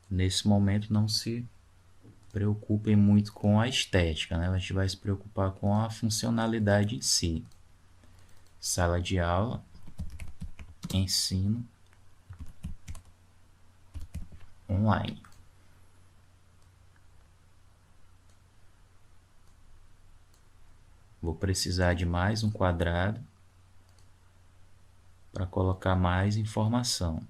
Nesse momento, não se preocupem muito com a estética, né? A gente vai se preocupar com a funcionalidade em si. Sala de aula, ensino online. Vou precisar de mais um quadrado para colocar mais informação.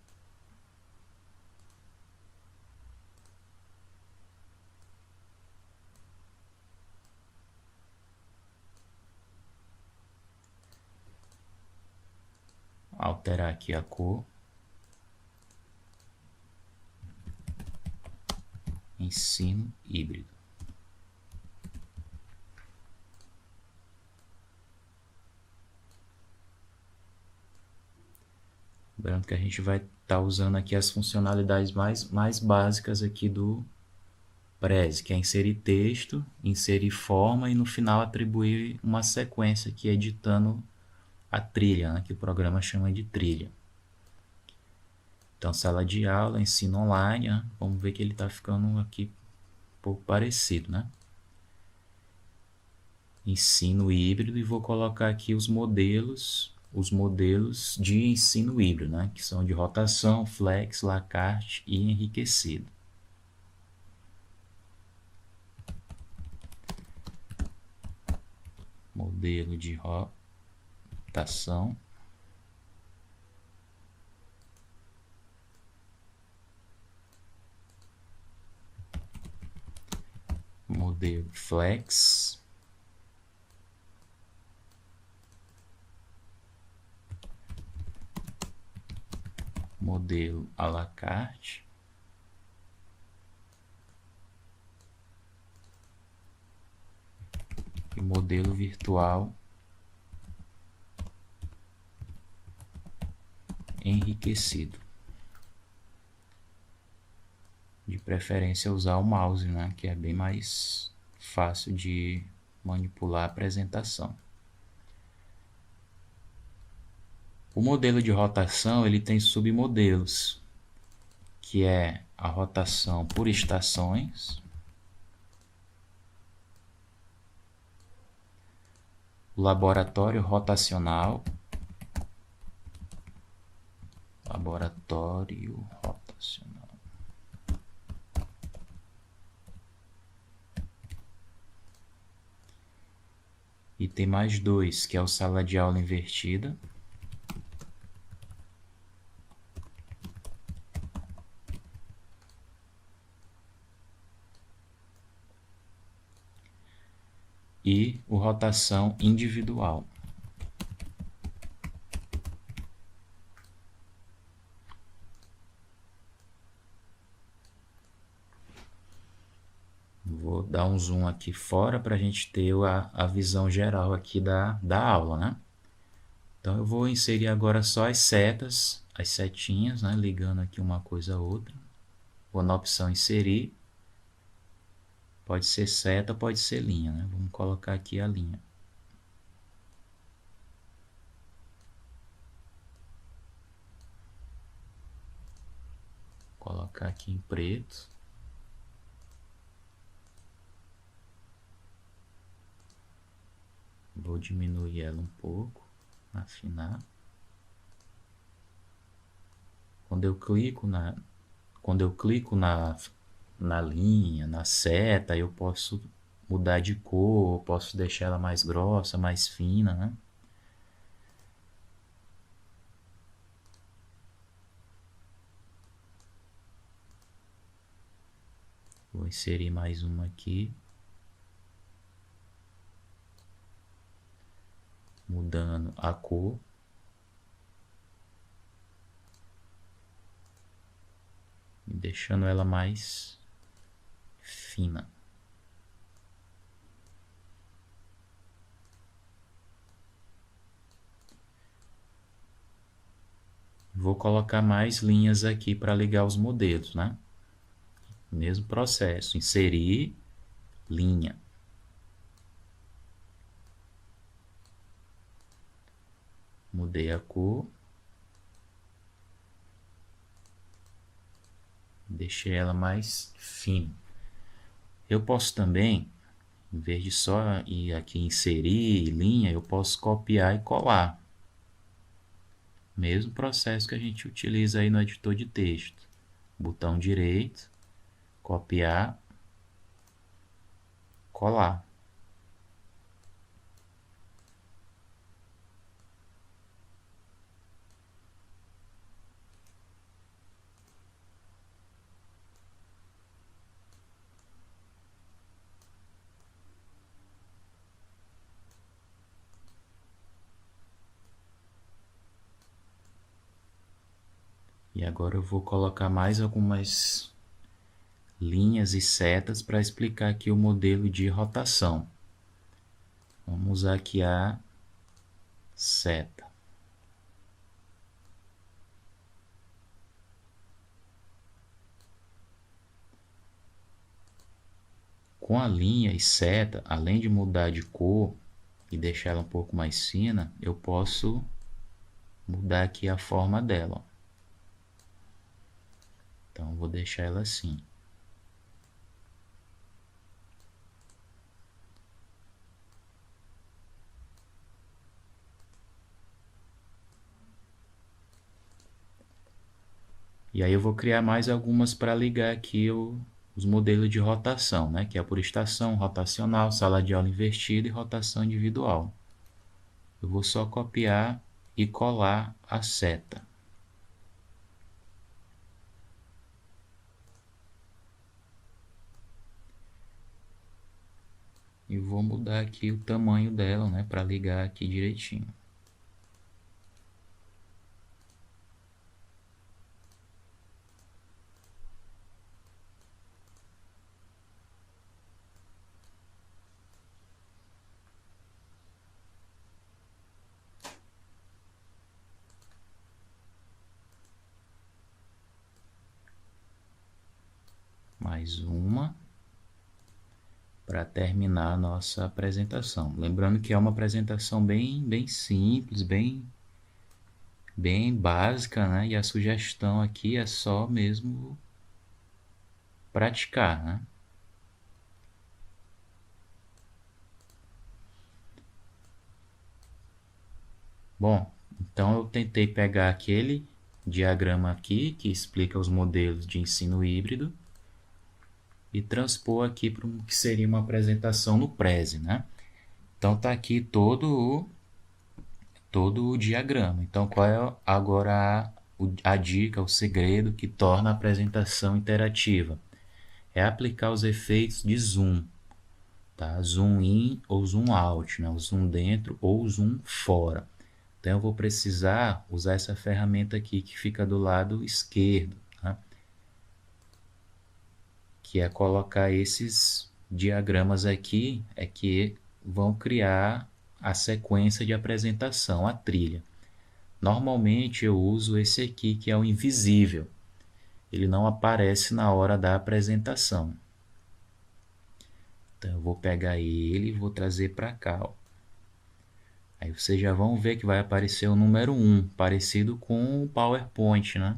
Alterar aqui a cor. Ensino híbrido. Lembrando que a gente vai estar usando aqui as funcionalidades mais básicas aqui do Prezi, que é inserir texto, inserir forma e no final atribuir uma sequência aqui editando a trilha, né, que o programa chama de trilha. Então, sala de aula, ensino online, né? Vamos ver que ele está ficando aqui um pouco parecido, né? Ensino híbrido, e vou colocar aqui os modelos de ensino híbrido, né? Que são de rotação, flex, Lacarte e enriquecido. Modelo de rotação. Modelo flex. Modelo à la carte. E modelo virtual enriquecido. De preferência usar o mouse, né, que é bem mais fácil de manipular a apresentação. O modelo de rotação ele tem submodelos, que é a rotação por estações, o laboratório rotacional, e tem mais dois, que é o sala de aula invertida, e o rotação individual. Vou dar um zoom aqui fora para a gente ter a visão geral aqui da aula, né? Então eu vou inserir agora só as setas, as setinhas, né? Ligando aqui uma coisa a outra. Vou na opção inserir. Pode ser seta, pode ser linha, né? Vamos colocar aqui a linha. Vou colocar aqui em preto. Vou diminuir ela um pouco, afinar. Quando eu clico na linha, na seta, eu posso mudar de cor, posso deixar ela mais grossa, mais fina, né? Vou inserir mais uma aqui. Mudando a cor. E deixando ela mais fina. Vou colocar mais linhas aqui para ligar os modelos, né? Mesmo processo, inserir linha. Mudei a cor. Deixei ela mais fina. Eu posso também, em vez de só ir aqui inserir linha, eu posso copiar e colar. Mesmo processo que a gente utiliza aí no editor de texto. Botão direito, copiar, colar. E agora eu vou colocar mais algumas linhas e setas para explicar aqui o modelo de rotação. Vamos usar aqui a seta. Com a linha e seta, além de mudar de cor e deixar ela um pouco mais fina, eu posso mudar aqui a forma dela, ó. Então, vou deixar ela assim. E aí eu vou criar mais algumas para ligar aqui os modelos de rotação, né? Que é por estação, rotacional, sala de aula invertida e rotação individual. Eu vou só copiar e colar a seta. E vou mudar aqui o tamanho dela, né? Para ligar aqui direitinho. Mais uma para terminar a nossa apresentação. Lembrando que é uma apresentação bem simples, bem básica, né? E a sugestão aqui é só mesmo praticar, né? Bom, então eu tentei pegar aquele diagrama aqui que explica os modelos de ensino híbrido e transpor aqui para o que seria uma apresentação no Prezi, né? Então tá aqui todo o diagrama. Então qual é agora a dica, o segredo que torna a apresentação interativa? É aplicar os efeitos de zoom, tá? Zoom in ou zoom out, né? O zoom dentro ou o zoom fora. Então eu vou precisar usar essa ferramenta aqui que fica do lado esquerdo, tá? Que é colocar esses diagramas aqui, é que vão criar a sequência de apresentação, a trilha. Normalmente eu uso esse aqui que é o invisível. Ele não aparece na hora da apresentação. Então eu vou pegar ele e vou trazer para cá, ó. Aí vocês já vão ver que vai aparecer o número 1, parecido com o PowerPoint, né?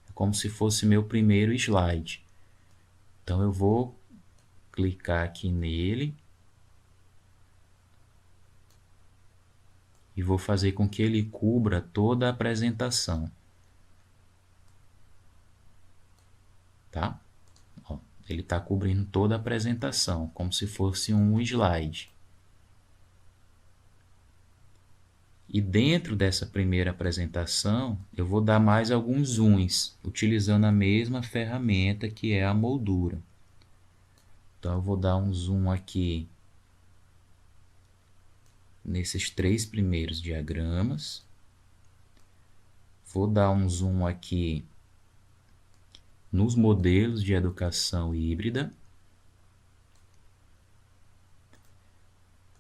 É como se fosse meu primeiro slide. Então eu vou clicar aqui nele e vou fazer com que ele cubra toda a apresentação. Tá? Ó, ele está cobrindo toda a apresentação, como se fosse um slide. E dentro dessa primeira apresentação, eu vou dar mais alguns zooms, utilizando a mesma ferramenta que é a moldura. Então, eu vou dar um zoom aqui nesses 3 primeiros diagramas. Vou dar um zoom aqui nos modelos de educação híbrida.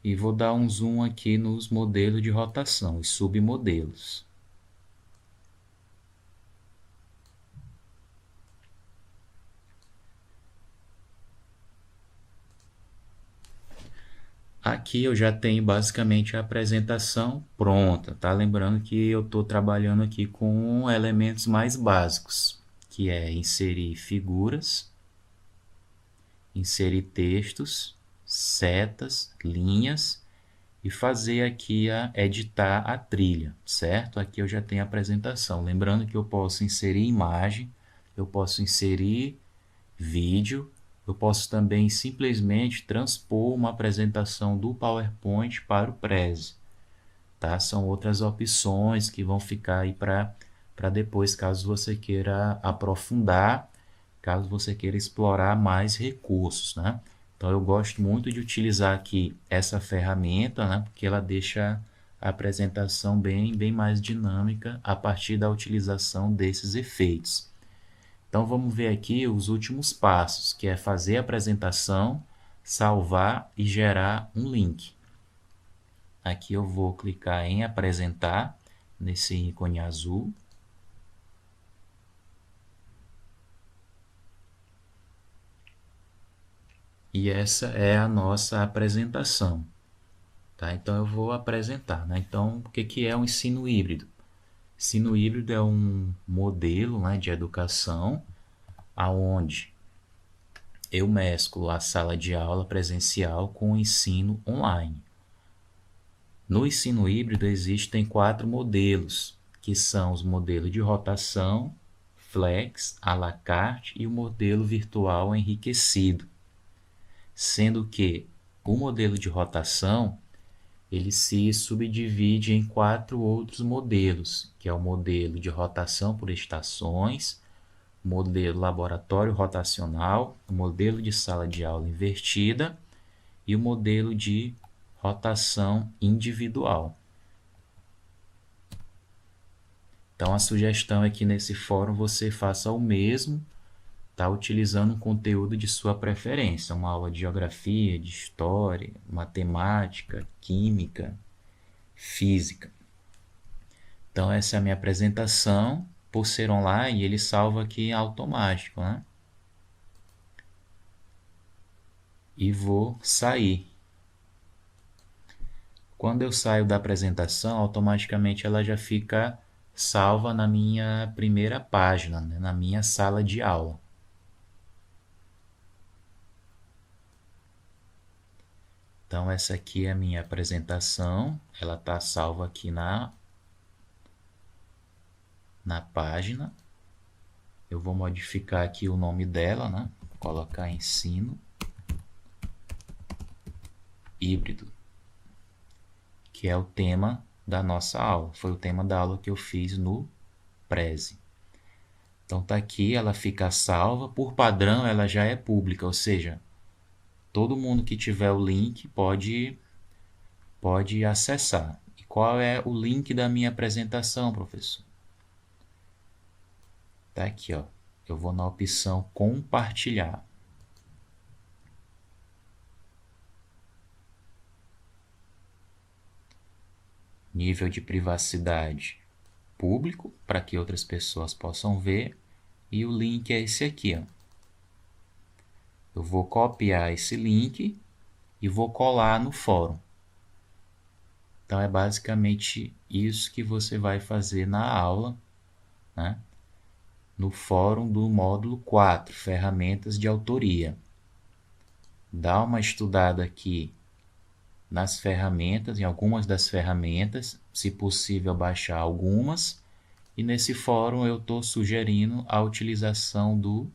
E vou dar um zoom aqui nos modelos de rotação, os submodelos. Aqui eu já tenho basicamente a apresentação pronta, tá? Lembrando que eu estou trabalhando aqui com elementos mais básicos, que é inserir figuras, inserir textos, setas, linhas e fazer aqui editar a trilha, certo? Aqui eu já tenho a apresentação. Lembrando que eu posso inserir imagem, eu posso inserir vídeo, eu posso também simplesmente transpor uma apresentação do PowerPoint para o Prezi, tá? São outras opções que vão ficar aí para depois, caso você queira aprofundar, caso você queira explorar mais recursos, né? Então eu gosto muito de utilizar aqui essa ferramenta, né? Porque ela deixa a apresentação bem mais dinâmica a partir da utilização desses efeitos. Então vamos ver aqui os últimos passos, que é fazer a apresentação, salvar e gerar um link. Aqui eu vou clicar em apresentar, nesse ícone azul. E essa é a nossa apresentação. Tá? Então, eu vou apresentar. Né? Então, o que é o ensino híbrido? Ensino híbrido é um modelo, né, de educação aonde eu mesclo a sala de aula presencial com o ensino online. No ensino híbrido existem 4 modelos, que são os modelos de rotação, flex, à la carte e o modelo virtual enriquecido. Sendo que o modelo de rotação ele se subdivide em 4 outros modelos, que é o modelo de rotação por estações, o modelo laboratório rotacional, o modelo de sala de aula invertida e o modelo de rotação individual. Então, a sugestão é que nesse fórum você faça o mesmo, tá? Utilizando um conteúdo de sua preferência, uma aula de geografia, de história, matemática, química, física. Então, essa é a minha apresentação. Por ser online, ele salva aqui automático, né? E vou sair. Quando eu saio da apresentação, automaticamente ela já fica salva na minha primeira página, né? Na minha sala de aula. Então, essa aqui é a minha apresentação. Ela está salva aqui na página. Eu vou modificar aqui o nome dela, né? Vou colocar ensino híbrido, que é o tema da nossa aula. Foi o tema da aula que eu fiz no Prezi. Então tá aqui, ela fica salva. Por padrão, ela já é pública, ou seja, todo mundo que tiver o link pode acessar. E qual é o link da minha apresentação, professor? Tá aqui, ó. Eu vou na opção compartilhar. Nível de privacidade público, para que outras pessoas possam ver. E o link é esse aqui, ó. Eu vou copiar esse link e vou colar no fórum. Então, é basicamente isso que você vai fazer na aula, né? No fórum do módulo 4, ferramentas de autoria. Dá uma estudada aqui nas ferramentas, em algumas das ferramentas, se possível baixar algumas, e nesse fórum eu estou sugerindo a utilização do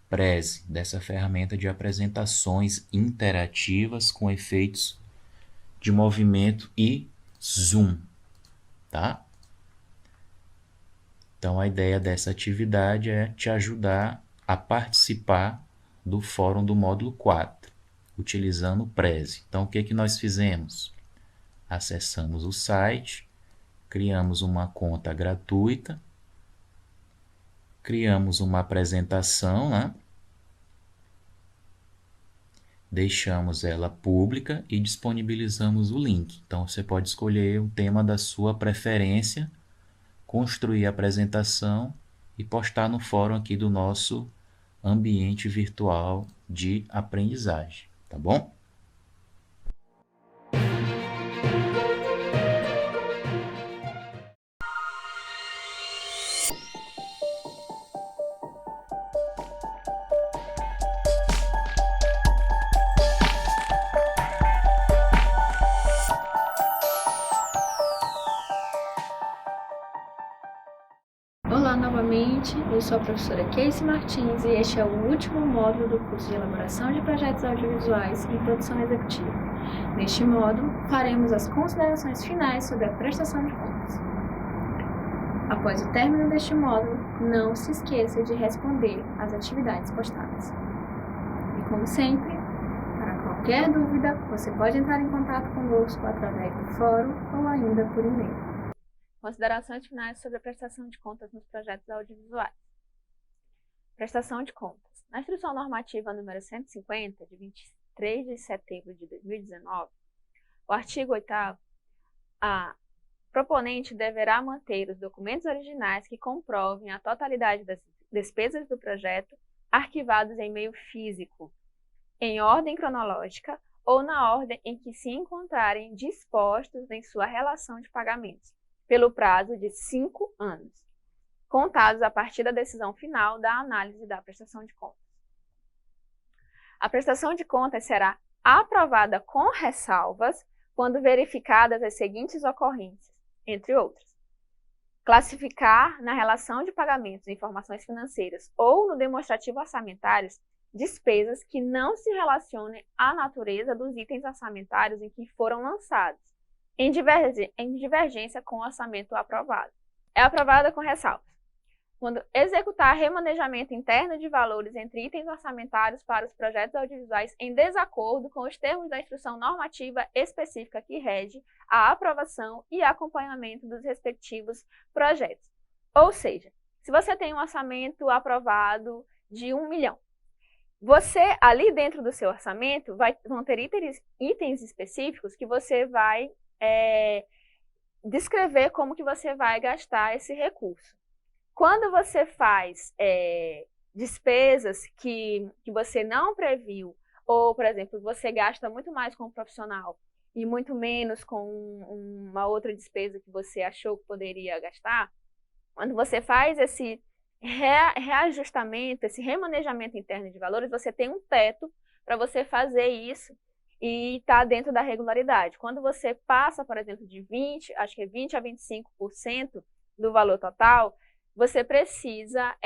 Prezi, dessa ferramenta de apresentações interativas com efeitos de movimento e zoom, tá? Então, a ideia dessa atividade é te ajudar a participar do fórum do módulo 4, utilizando o Prezi. Então, o que nós fizemos? Acessamos o site, criamos uma conta gratuita, criamos uma apresentação, né? Deixamos ela pública e disponibilizamos o link. Então, você pode escolher o tema da sua preferência, construir a apresentação e postar no fórum aqui do nosso ambiente virtual de aprendizagem, tá bom? Olá novamente, eu sou a professora Casey Martins e este é o último módulo do curso de elaboração de projetos audiovisuais e produção executiva. Neste módulo, faremos as considerações finais sobre a prestação de contas. Após o término deste módulo, não se esqueça de responder às atividades postadas. E como sempre, para qualquer dúvida, você pode entrar em contato conosco através do fórum ou ainda por e-mail. Considerações finais sobre a prestação de contas nos projetos audiovisuais. Prestação de contas. Na Instrução Normativa número 150, de 23 de setembro de 2019, o artigo 8º, a proponente deverá manter os documentos originais que comprovem a totalidade das despesas do projeto arquivados em meio físico, em ordem cronológica ou na ordem em que se encontrarem dispostos em sua relação de pagamentos, pelo prazo de 5 anos, contados a partir da decisão final da análise da prestação de contas. A prestação de contas será aprovada com ressalvas quando verificadas as seguintes ocorrências, entre outras: classificar na relação de pagamentos, informações financeiras ou no demonstrativo orçamentários despesas que não se relacionem à natureza dos itens orçamentários em que foram lançados, em divergência com o orçamento aprovado. É aprovada com ressalvas quando executar remanejamento interno de valores entre itens orçamentários para os projetos audiovisuais em desacordo com os termos da instrução normativa específica que rege a aprovação e acompanhamento dos respectivos projetos. Ou seja, se você tem um orçamento aprovado de 1 milhão, você, ali dentro do seu orçamento, vão ter itens específicos que você vai descrever como que você vai gastar esse recurso. Quando você faz despesas que você não previu, ou, por exemplo, você gasta muito mais com um profissional e muito menos com uma outra despesa que você achou que poderia gastar, quando você faz esse reajustamento, esse remanejamento interno de valores, você tem um teto para você fazer isso e está dentro da regularidade. Quando você passa, por exemplo, de 20 a 25% do valor total, você precisa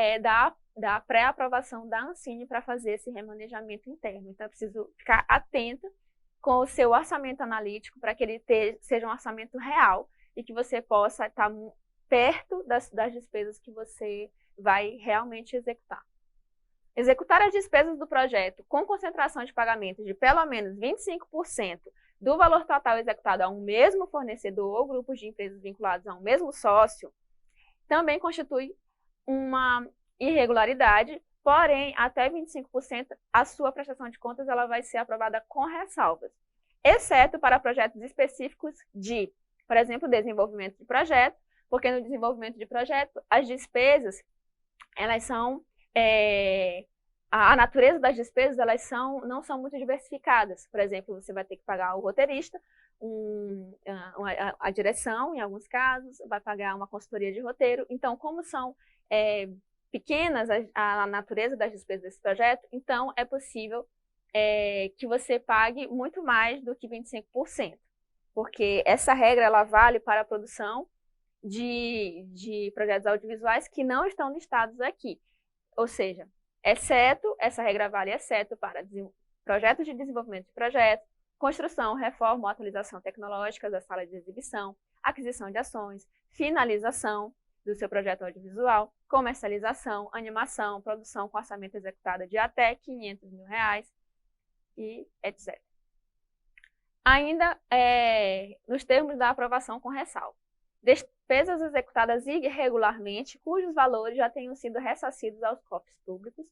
da pré-aprovação da Ancine para fazer esse remanejamento interno. Então, é preciso ficar atento com o seu orçamento analítico para que ele seja um orçamento real e que você possa estar perto das despesas que você vai realmente executar. Executar as despesas do projeto com concentração de pagamentos de pelo menos 25% do valor total executado a um mesmo fornecedor ou grupos de empresas vinculados a um mesmo sócio também constitui uma irregularidade, porém, até 25% a sua prestação de contas ela vai ser aprovada com ressalvas, exceto para projetos específicos de, por exemplo, desenvolvimento de projeto, porque no desenvolvimento de projeto, as despesas, elas são, a natureza das despesas, elas não são muito diversificadas. Por exemplo, você vai ter que pagar o roteirista, a direção, em alguns casos, vai pagar uma consultoria de roteiro. Então, como são pequenas a natureza das despesas desse projeto, então é possível que você pague muito mais do que 25%, porque essa regra ela vale para a produção de projetos audiovisuais que não estão listados aqui. Ou seja, essa regra vale exceto para projetos de desenvolvimento de projetos, construção, reforma ou atualização tecnológica da sala de exibição, aquisição de ações, finalização do seu projeto audiovisual, comercialização, animação, produção com orçamento executado de até R$500 mil e etc. Ainda nos termos da aprovação com ressalva. Despesas executadas irregularmente, cujos valores já tenham sido ressarcidos aos cofres públicos,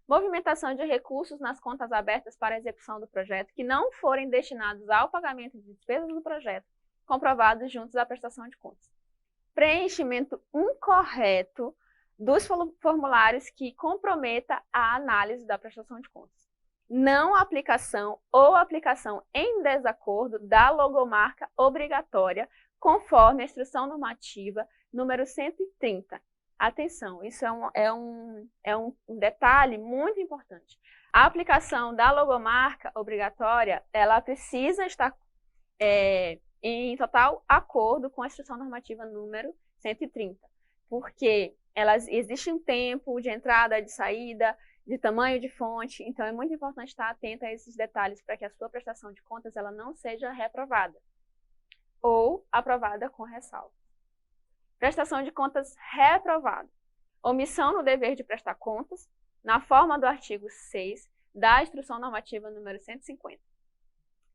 movimentação de recursos nas contas abertas para a execução do projeto que não forem destinados ao pagamento de despesas do projeto, comprovados juntos à prestação de contas. Preenchimento incorreto dos formulários que comprometa a análise da prestação de contas. Não aplicação ou aplicação em desacordo da logomarca obrigatória, conforme a instrução normativa número 130. Atenção, isso é um detalhe muito importante. A aplicação da logomarca obrigatória, ela precisa estar em total acordo com a instrução normativa número 130, porque existe um tempo de entrada, de saída, de tamanho de fonte, então é muito importante estar atento a esses detalhes para que a sua prestação de contas ela não seja reprovada ou aprovada com ressalva. Prestação de contas reprovada. Omissão no dever de prestar contas, na forma do artigo 6 da Instrução Normativa número 150.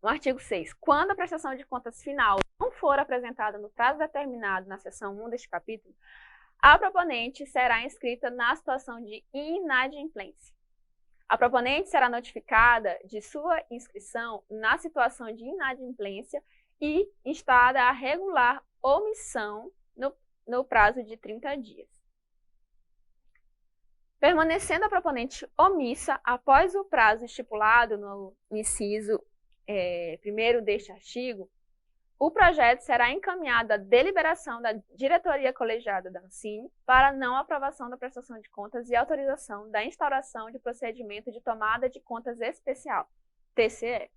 No artigo 6, quando a prestação de contas final não for apresentada no prazo determinado na seção 1 deste capítulo, a proponente será inscrita na situação de inadimplência. A proponente será notificada de sua inscrição na situação de inadimplência e instada a regular omissão no prazo de 30 dias. Permanecendo a proponente omissa após o prazo estipulado no inciso 1º deste artigo, o projeto será encaminhado à deliberação da diretoria colegiada da Ancine para não aprovação da prestação de contas e autorização da instauração de procedimento de tomada de contas especial, TCE,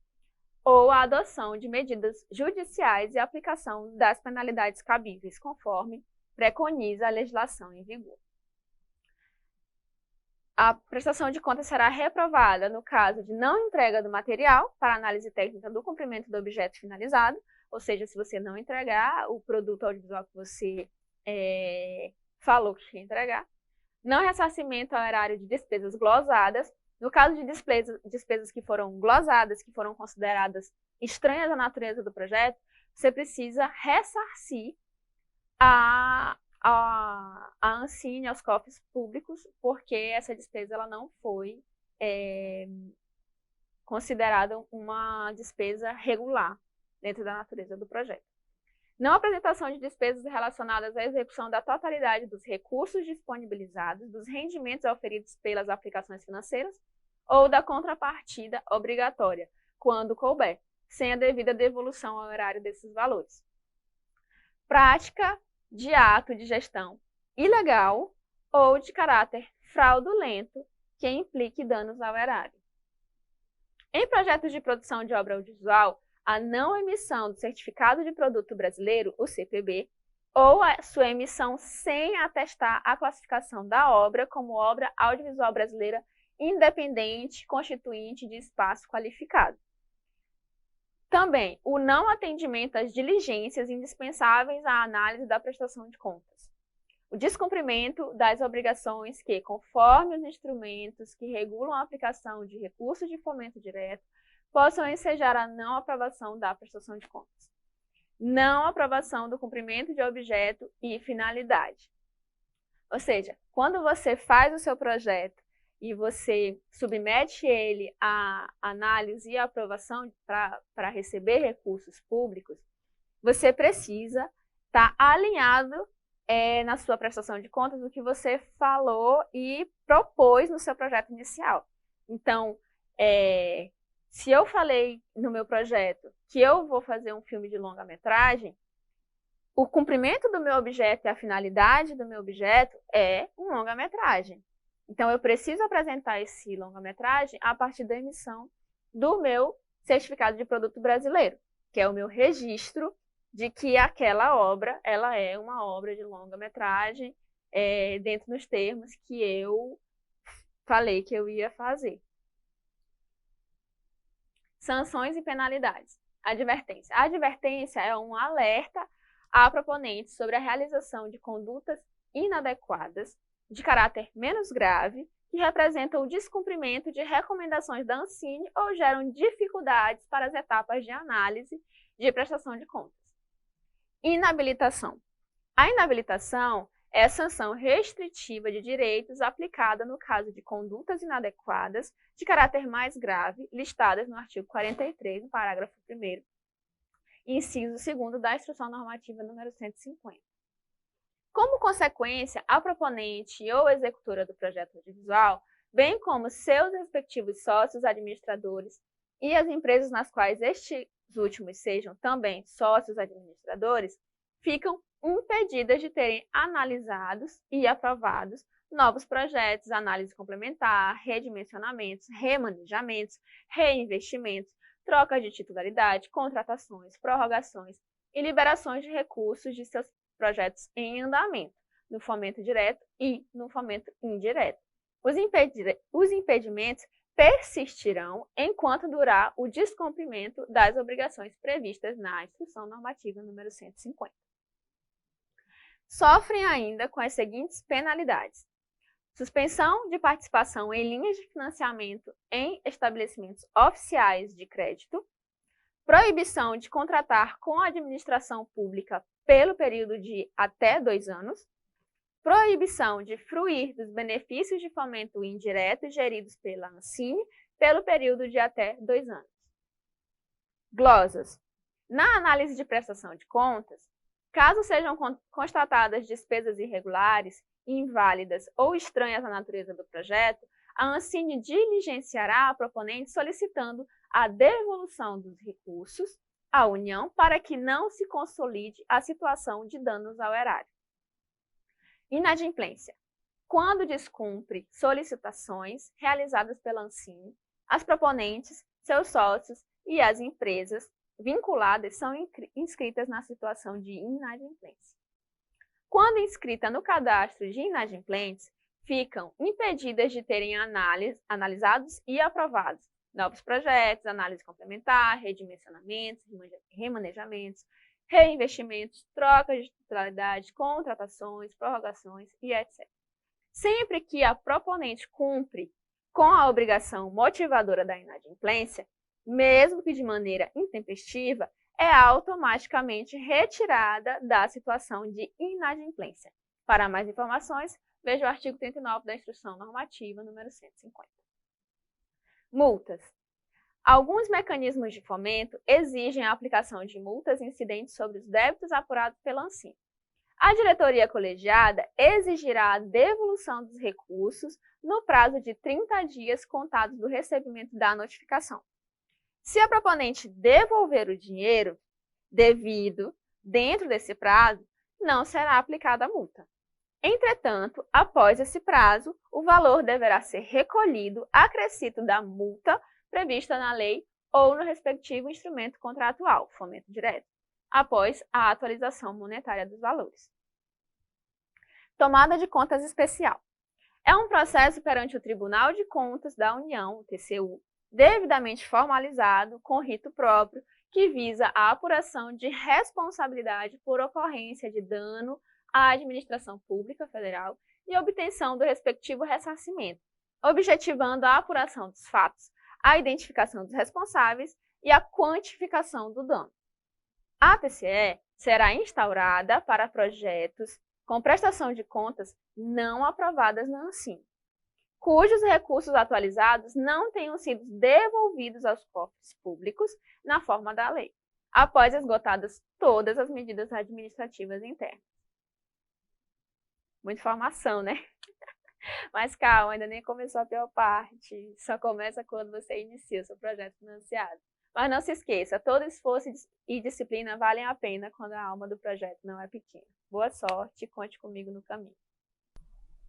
ou a adoção de medidas judiciais e aplicação das penalidades cabíveis, conforme preconiza a legislação em vigor. A prestação de contas será reprovada no caso de não entrega do material para análise técnica do cumprimento do objeto finalizado, ou seja, se você não entregar o produto audiovisual que você falou que ia entregar. Não ressarcimento ao erário de despesas glosadas. No caso de despesas que foram glosadas, que foram consideradas estranhas à natureza do projeto, você precisa ressarcir a Ancine, aos cofres públicos, porque essa despesa ela não foi considerada uma despesa regular dentro da natureza do projeto. Não apresentação de despesas relacionadas à execução da totalidade dos recursos disponibilizados, dos rendimentos oferidos pelas aplicações financeiras ou da contrapartida obrigatória, quando couber, sem a devida devolução ao erário desses valores. Prática de ato de gestão ilegal ou de caráter fraudulento que implique danos ao erário. Em projetos de produção de obra audiovisual, a não emissão do Certificado de Produto Brasileiro, o CPB, ou a sua emissão sem atestar a classificação da obra como obra audiovisual brasileira independente constituinte de espaço qualificado. Também, o não atendimento às diligências indispensáveis à análise da prestação de contas. O descumprimento das obrigações que, conforme os instrumentos que regulam a aplicação de recursos de fomento direto, possam ensejar a não aprovação da prestação de contas. Não aprovação do cumprimento de objeto e finalidade. Ou seja, quando você faz o seu projeto e você submete ele à análise e aprovação para receber recursos públicos, você precisa estar alinhado na sua prestação de contas do que você falou e propôs no seu projeto inicial. Então, se eu falei no meu projeto que eu vou fazer um filme de longa-metragem, o cumprimento do meu objeto e a finalidade do meu objeto é um longa-metragem. Então, eu preciso apresentar esse longa-metragem a partir da emissão do meu Certificado de Produto Brasileiro, que é o meu registro de que aquela obra ela é uma obra de longa-metragem dentro dos termos que eu falei que eu ia fazer. Sanções e penalidades. Advertência. A advertência é um alerta a proponentes sobre a realização de condutas inadequadas, de caráter menos grave, que representam o descumprimento de recomendações da Ancine ou geram dificuldades para as etapas de análise de prestação de contas. Inabilitação. A inabilitação é a sanção restritiva de direitos aplicada no caso de condutas inadequadas de caráter mais grave, listadas no artigo 43, no parágrafo 1º, inciso 2º da Instrução Normativa número 150. Como consequência, a proponente ou executora do projeto audiovisual, bem como seus respectivos sócios administradores e as empresas nas quais estes últimos sejam também sócios administradores, ficam impedidas de terem analisados e aprovados novos projetos, análise complementar, redimensionamentos, remanejamentos, reinvestimentos, trocas de titularidade, contratações, prorrogações e liberações de recursos de seus projetos em andamento, no fomento direto e no fomento indireto. Os impedimentos persistirão enquanto durar o descumprimento das obrigações previstas na Instrução Normativa número 150. Sofrem ainda com as seguintes penalidades: suspensão de participação em linhas de financiamento em estabelecimentos oficiais de crédito, proibição de contratar com a administração pública pelo período de até 2 anos, proibição de fruir dos benefícios de fomento indireto geridos pela Ancine pelo período de até 2 anos. Glosas. Na análise de prestação de contas, caso sejam constatadas despesas irregulares inválidas ou estranhas à natureza do projeto, a Ancine diligenciará a proponente solicitando a devolução dos recursos à União para que não se consolide a situação de danos ao erário. Inadimplência. Quando descumpre solicitações realizadas pela Ancine, as proponentes, seus sócios e as empresas vinculadas são inscritas na situação de inadimplência. Quando inscrita no cadastro de inadimplentes, ficam impedidas de terem analisados e aprovados novos projetos, análise complementar, redimensionamentos, remanejamentos, reinvestimentos, trocas de titularidade, contratações, prorrogações e etc. Sempre que a proponente cumpre com a obrigação motivadora da inadimplência, mesmo que de maneira intempestiva, é automaticamente retirada da situação de inadimplência. Para mais informações, veja o artigo 39 da Instrução Normativa número 150. Multas. Alguns mecanismos de fomento exigem a aplicação de multas incidentes sobre os débitos apurados pela Ancine. A diretoria colegiada exigirá a devolução dos recursos no prazo de 30 dias contados do recebimento da notificação. Se a proponente devolver o dinheiro devido dentro desse prazo, não será aplicada a multa. Entretanto, após esse prazo, o valor deverá ser recolhido acrescido da multa prevista na lei ou no respectivo instrumento contratual, fomento direto, após a atualização monetária dos valores. Tomada de contas especial. É um processo perante o Tribunal de Contas da União, o TCU, devidamente formalizado, com rito próprio, que visa a apuração de responsabilidade por ocorrência de dano à administração pública federal e obtenção do respectivo ressarcimento, objetivando a apuração dos fatos, a identificação dos responsáveis e a quantificação do dano. A TCE será instaurada para projetos com prestação de contas não aprovadas na Ancine, cujos recursos atualizados não tenham sido devolvidos aos cofres públicos na forma da lei, após esgotadas todas as medidas administrativas internas. Muita informação, né? Mas calma, ainda nem começou a pior parte, só começa quando você inicia o seu projeto financiado. Mas não se esqueça, todo esforço e disciplina valem a pena quando a alma do projeto não é pequena. Boa sorte e conte comigo no caminho.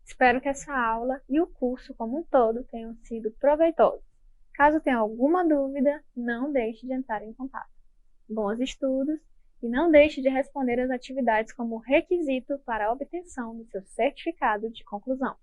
Espero que essa aula e o curso como um todo tenham sido proveitosos. Caso tenha alguma dúvida, não deixe de entrar em contato. Bons estudos e não deixe de responder as atividades como requisito para a obtenção do seu certificado de conclusão.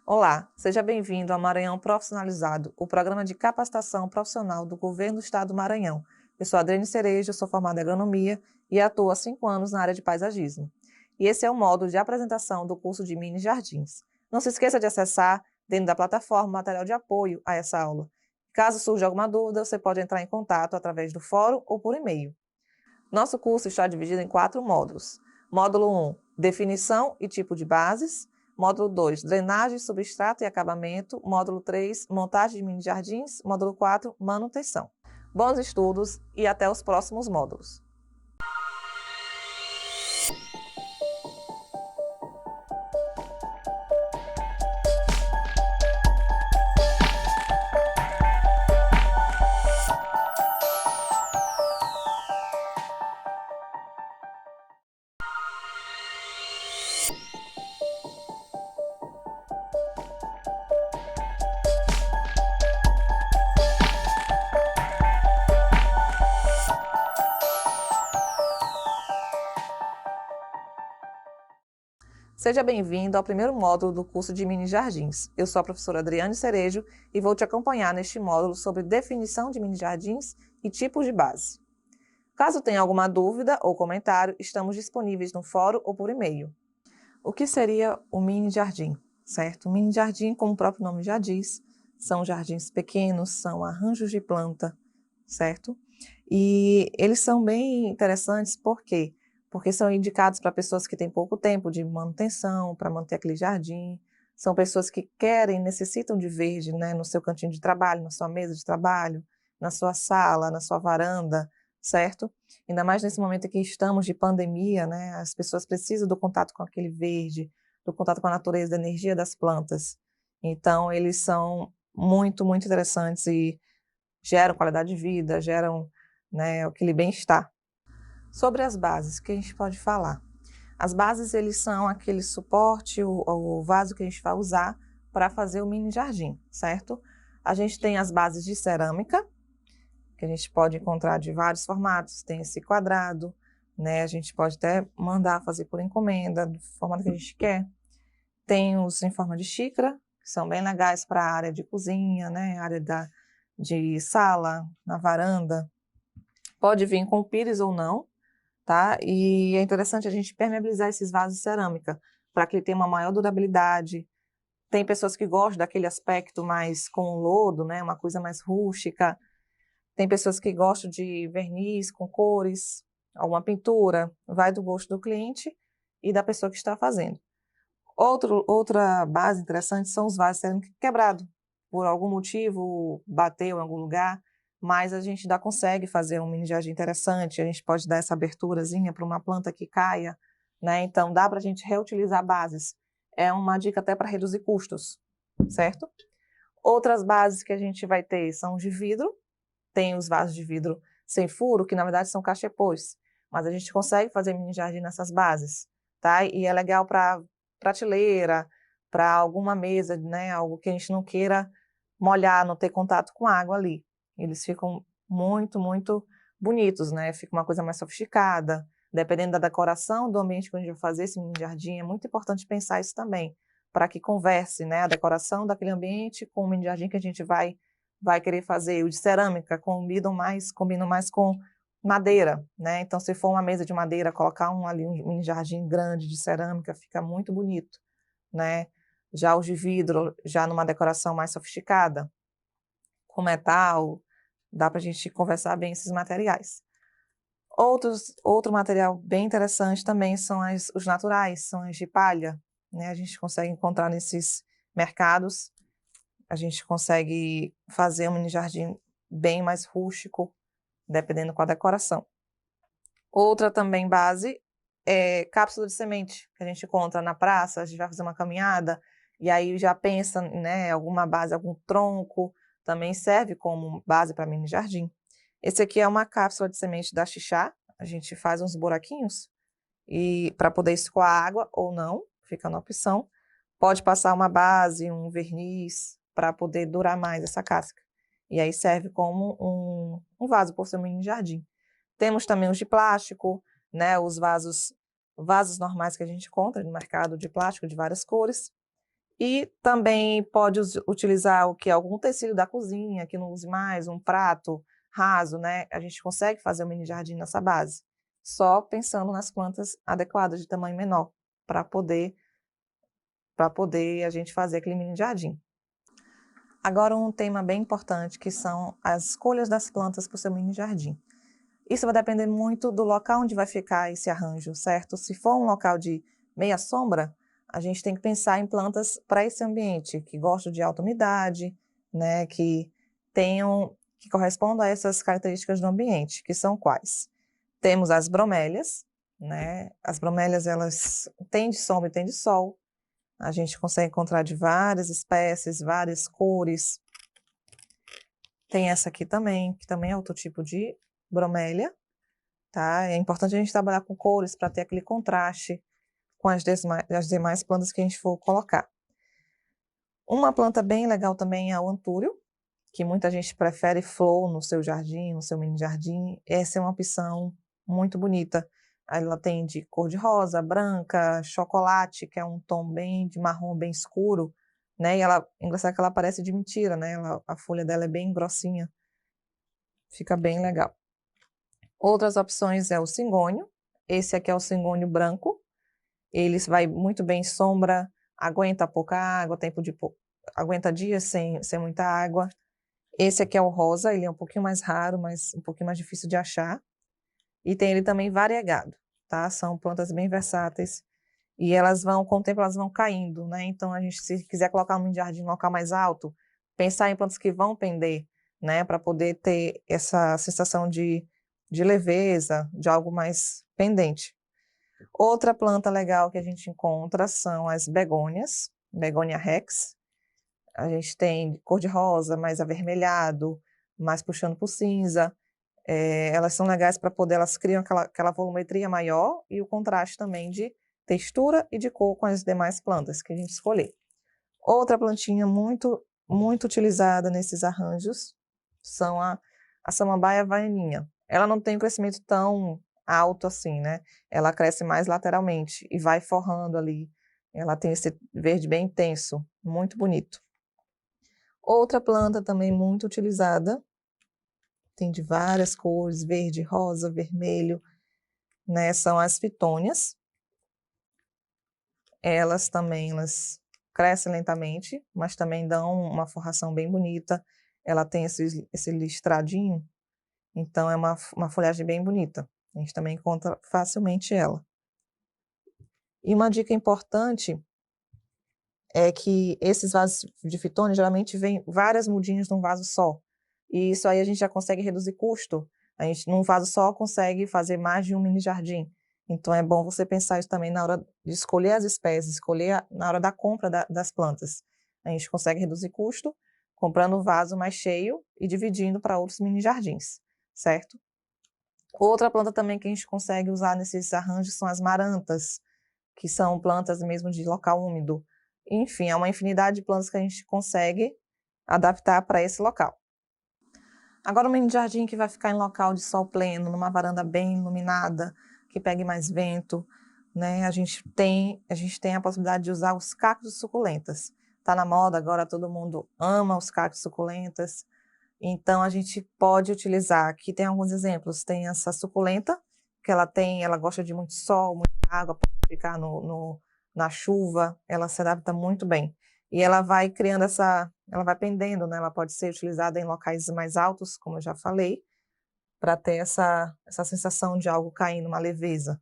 Olá, seja bem-vindo ao Maranhão Profissionalizado, o programa de capacitação profissional do Governo do Estado do Maranhão. Eu sou Adriane Cerejo, sou formada em agronomia e atuo há 5 anos na área de paisagismo. E esse é o módulo de apresentação do curso de Mini Jardins. Não se esqueça de acessar, dentro da plataforma, o material de apoio a essa aula. Caso surja alguma dúvida, você pode entrar em contato através do fórum ou por e-mail. Nosso curso está dividido em 4 módulos. Módulo 1, definição e tipo de bases. Módulo 2, drenagem, substrato e acabamento. Módulo 3, montagem de mini-jardins. Módulo 4, manutenção. Bons estudos e até os próximos módulos. Seja bem-vindo ao primeiro módulo do curso de Mini Jardins. Eu sou a professora Adriane Cerejo e vou te acompanhar neste módulo sobre definição de mini jardins e tipos de base. Caso tenha alguma dúvida ou comentário, estamos disponíveis no fórum ou por e-mail. O que seria o mini jardim, certo? O mini jardim, como o próprio nome já diz, são jardins pequenos, são arranjos de planta, certo? E eles são bem interessantes, por quê? Porque são indicados para pessoas que têm pouco tempo de manutenção, para manter aquele jardim. São pessoas que querem, necessitam de verde, né, no seu cantinho de trabalho, na sua mesa de trabalho, na sua sala, na sua varanda, certo? Ainda mais nesse momento em que estamos de pandemia, né, as pessoas precisam do contato com aquele verde, do contato com a natureza, da energia das plantas. Então, eles são muito, muito interessantes e geram qualidade de vida, geram, né, aquele bem-estar. Sobre as bases, o que a gente pode falar? As bases, eles são aquele suporte, o vaso que a gente vai usar para fazer o mini jardim, certo? A gente tem as bases de cerâmica, que a gente pode encontrar de vários formatos, tem esse quadrado, né? A gente pode até mandar fazer por encomenda, do formato que a gente quer. Tem os em forma de xícara, que são bem legais para a área de cozinha, né? Área de sala, na varanda. Pode vir com pires ou não, tá? E é interessante a gente permeabilizar esses vasos de cerâmica, para que ele tenha uma maior durabilidade. Tem pessoas que gostam daquele aspecto mais com lodo, né? Uma coisa mais rústica. Tem pessoas que gostam de verniz com cores, alguma pintura. Vai do gosto do cliente e da pessoa que está fazendo. Outra base interessante são os vasos de cerâmica quebrados. Por algum motivo, bateu em algum lugar, mas a gente ainda consegue fazer um mini jardim interessante, a gente pode dar essa aberturazinha para uma planta que caia, né? Então, dá para a gente reutilizar bases. É uma dica até para reduzir custos, certo? Outras bases que a gente vai ter são os de vidro. Tem os vasos de vidro sem furo, que na verdade são cachepôs, mas a gente consegue fazer mini jardim nessas bases, tá? E é legal para prateleira, para alguma mesa, né? Algo que a gente não queira molhar, não ter contato com água ali. Eles ficam muito, muito bonitos, né? Fica uma coisa mais sofisticada. Dependendo da decoração do ambiente que a gente vai fazer esse mini jardim, é muito importante pensar isso também, para que converse, né? A decoração daquele ambiente com o mini jardim que a gente vai querer fazer. O de cerâmica combinam mais com madeira, né? Então, se for uma mesa de madeira, colocar ali um mini jardim grande de cerâmica, fica muito bonito, né? Já os de vidro, já numa decoração mais sofisticada, com metal, dá para a gente conversar bem esses materiais. Outro material bem interessante também são os naturais, são as de palha, né? A gente consegue encontrar nesses mercados. A gente consegue fazer um mini jardim bem mais rústico, dependendo com a decoração. Outra também base é cápsula de semente, que a gente encontra na praça, a gente vai fazer uma caminhada, e aí já pensa, né, alguma base, algum tronco, também serve como base para mini jardim. Esse aqui é uma cápsula de semente da Xixá, a gente faz uns buraquinhos e para poder escoar água ou não, fica na opção. Pode passar uma base, um verniz, para poder durar mais essa casca. E aí serve como um vaso por ser um mini jardim. Temos também os de plástico, né, os vasos normais que a gente encontra no mercado de plástico de várias cores. E também pode utilizar algum tecido da cozinha, que não use mais, um prato raso, né? A gente consegue fazer um mini jardim nessa base, só pensando nas plantas adequadas de tamanho menor, para poder a gente fazer aquele mini jardim. Agora um tema bem importante, que são as escolhas das plantas para o seu mini jardim. Isso vai depender muito do local onde vai ficar esse arranjo, certo? Se for um local de meia sombra, a gente tem que pensar em plantas para esse ambiente, que gostam de alta umidade, né, que correspondam a essas características do ambiente, que são quais? Temos as bromélias, né? As bromélias, elas têm de sombra e têm de sol. A gente consegue encontrar de várias espécies, várias cores. Tem essa aqui também, que também é outro tipo de bromélia, tá? É importante a gente trabalhar com cores para ter aquele contraste com as demais plantas que a gente for colocar. Uma planta bem legal também é o antúrio, que muita gente prefere flor no seu jardim, no seu mini jardim. Essa é uma opção muito bonita. Ela tem de cor de rosa, branca, chocolate, que é um tom bem de marrom, bem escuro, né? E engraçado que ela parece de mentira, né? A folha dela é bem grossinha. Fica bem legal. Outras opções é o cingônio. Esse aqui é o cingônio branco. Ele vai muito bem em sombra, aguenta pouca água, aguenta dias sem muita água. Esse aqui é o rosa, ele é um pouquinho mais raro, mas um pouquinho mais difícil de achar. E tem ele também variegado, tá? São plantas bem versáteis. E com o tempo elas vão caindo, né? Então, se quiser colocar no jardim em um local mais alto, pensar em plantas que vão pender, né? Para poder ter essa sensação de leveza, de algo mais pendente. Outra planta legal que a gente encontra são as begônias, Begonia rex. A gente tem cor-de-rosa, mais avermelhado, mais puxando para o cinza. Elas são legais para elas criam aquela volumetria maior e o contraste também de textura e de cor com as demais plantas que a gente escolher. Outra plantinha muito, muito utilizada nesses arranjos são a samambaia havaianinha. Ela não tem um crescimento tão alto assim, né? Ela cresce mais lateralmente e vai forrando ali. Ela tem esse verde bem intenso, muito bonito. Outra planta também muito utilizada, tem de várias cores, verde, rosa, vermelho, né? São as fitônias. Elas crescem lentamente, mas também dão uma forração bem bonita. Ela tem esse listradinho, então é uma folhagem bem bonita. A gente também encontra facilmente ela. E uma dica importante é que esses vasos de fitônia geralmente vêm várias mudinhas num vaso só. E isso aí a gente já consegue reduzir custo. A gente, num vaso só, consegue fazer mais de um mini jardim. Então, é bom você pensar isso também na hora de escolher as espécies, na hora da compra das plantas. A gente consegue reduzir custo comprando um vaso mais cheio e dividindo para outros mini jardins, certo? Outra planta também que a gente consegue usar nesses arranjos são as marantas, que são plantas mesmo de local úmido. Enfim, é uma infinidade de plantas que a gente consegue adaptar para esse local. Agora, um mini jardim que vai ficar em local de sol pleno, numa varanda bem iluminada, que pegue mais vento, né? A gente tem a possibilidade de usar os cactos suculentas. Está na moda agora, todo mundo ama os cactos suculentas. Então, a gente pode utilizar, aqui tem alguns exemplos, tem essa suculenta, que ela gosta de muito sol, muita água, pode ficar na chuva, ela se adapta muito bem. E ela vai criando ela vai pendendo, né? Ela pode ser utilizada em locais mais altos, como eu já falei, para ter essa sensação de algo caindo, uma leveza,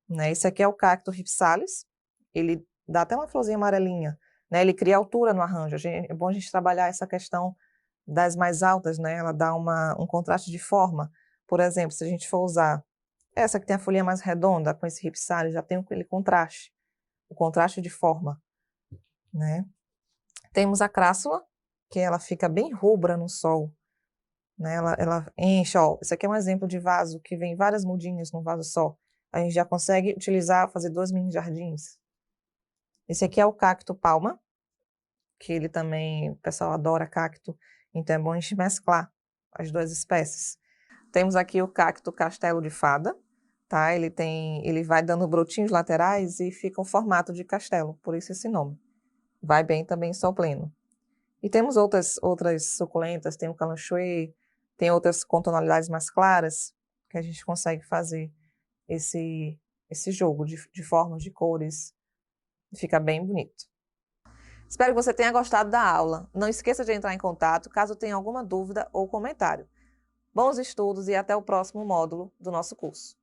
né? Esse aqui é o cacto ripsalis, ele dá até uma florzinha amarelinha, né? Ele cria altura no arranjo, é bom a gente trabalhar essa questão das mais altas, né? Ela dá um contraste de forma. Por exemplo, se a gente for usar essa que tem a folhinha mais redonda, com esse ripsalis, já tem aquele contraste, o contraste de forma, né? Temos a crassula, que ela fica bem rubra no sol, né? Ela enche, ó. Esse aqui é um exemplo de vaso que vem várias mudinhas num vaso só. A gente já consegue utilizar, fazer 2 mini jardins. Esse aqui é o cacto palma, que ele também, o pessoal adora cacto, então é bom a gente mesclar as duas espécies. Temos aqui o cacto castelo de fada, tá? Ele vai dando brotinhos laterais e fica um formato de castelo, por isso esse nome. Vai bem também em sol pleno. E temos outras suculentas, tem o calanchoe, tem outras com tonalidades mais claras, que a gente consegue fazer esse jogo de formas, de cores, fica bem bonito. Espero que você tenha gostado da aula. Não esqueça de entrar em contato caso tenha alguma dúvida ou comentário. Bons estudos e até o próximo módulo do nosso curso.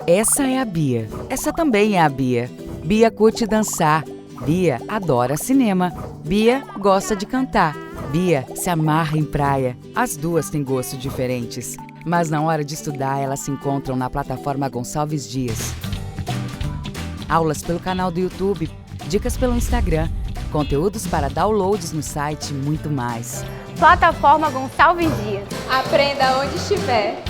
Essa é a Bia. Essa também é a Bia. Bia curte dançar. Bia adora cinema. Bia gosta de cantar. Bia se amarra em praia. As duas têm gostos diferentes, mas na hora de estudar elas se encontram na plataforma Gonçalves Dias. Aulas pelo canal do YouTube, dicas pelo Instagram, conteúdos para downloads no site e muito mais. Plataforma Gonçalves Dias. Aprenda onde estiver.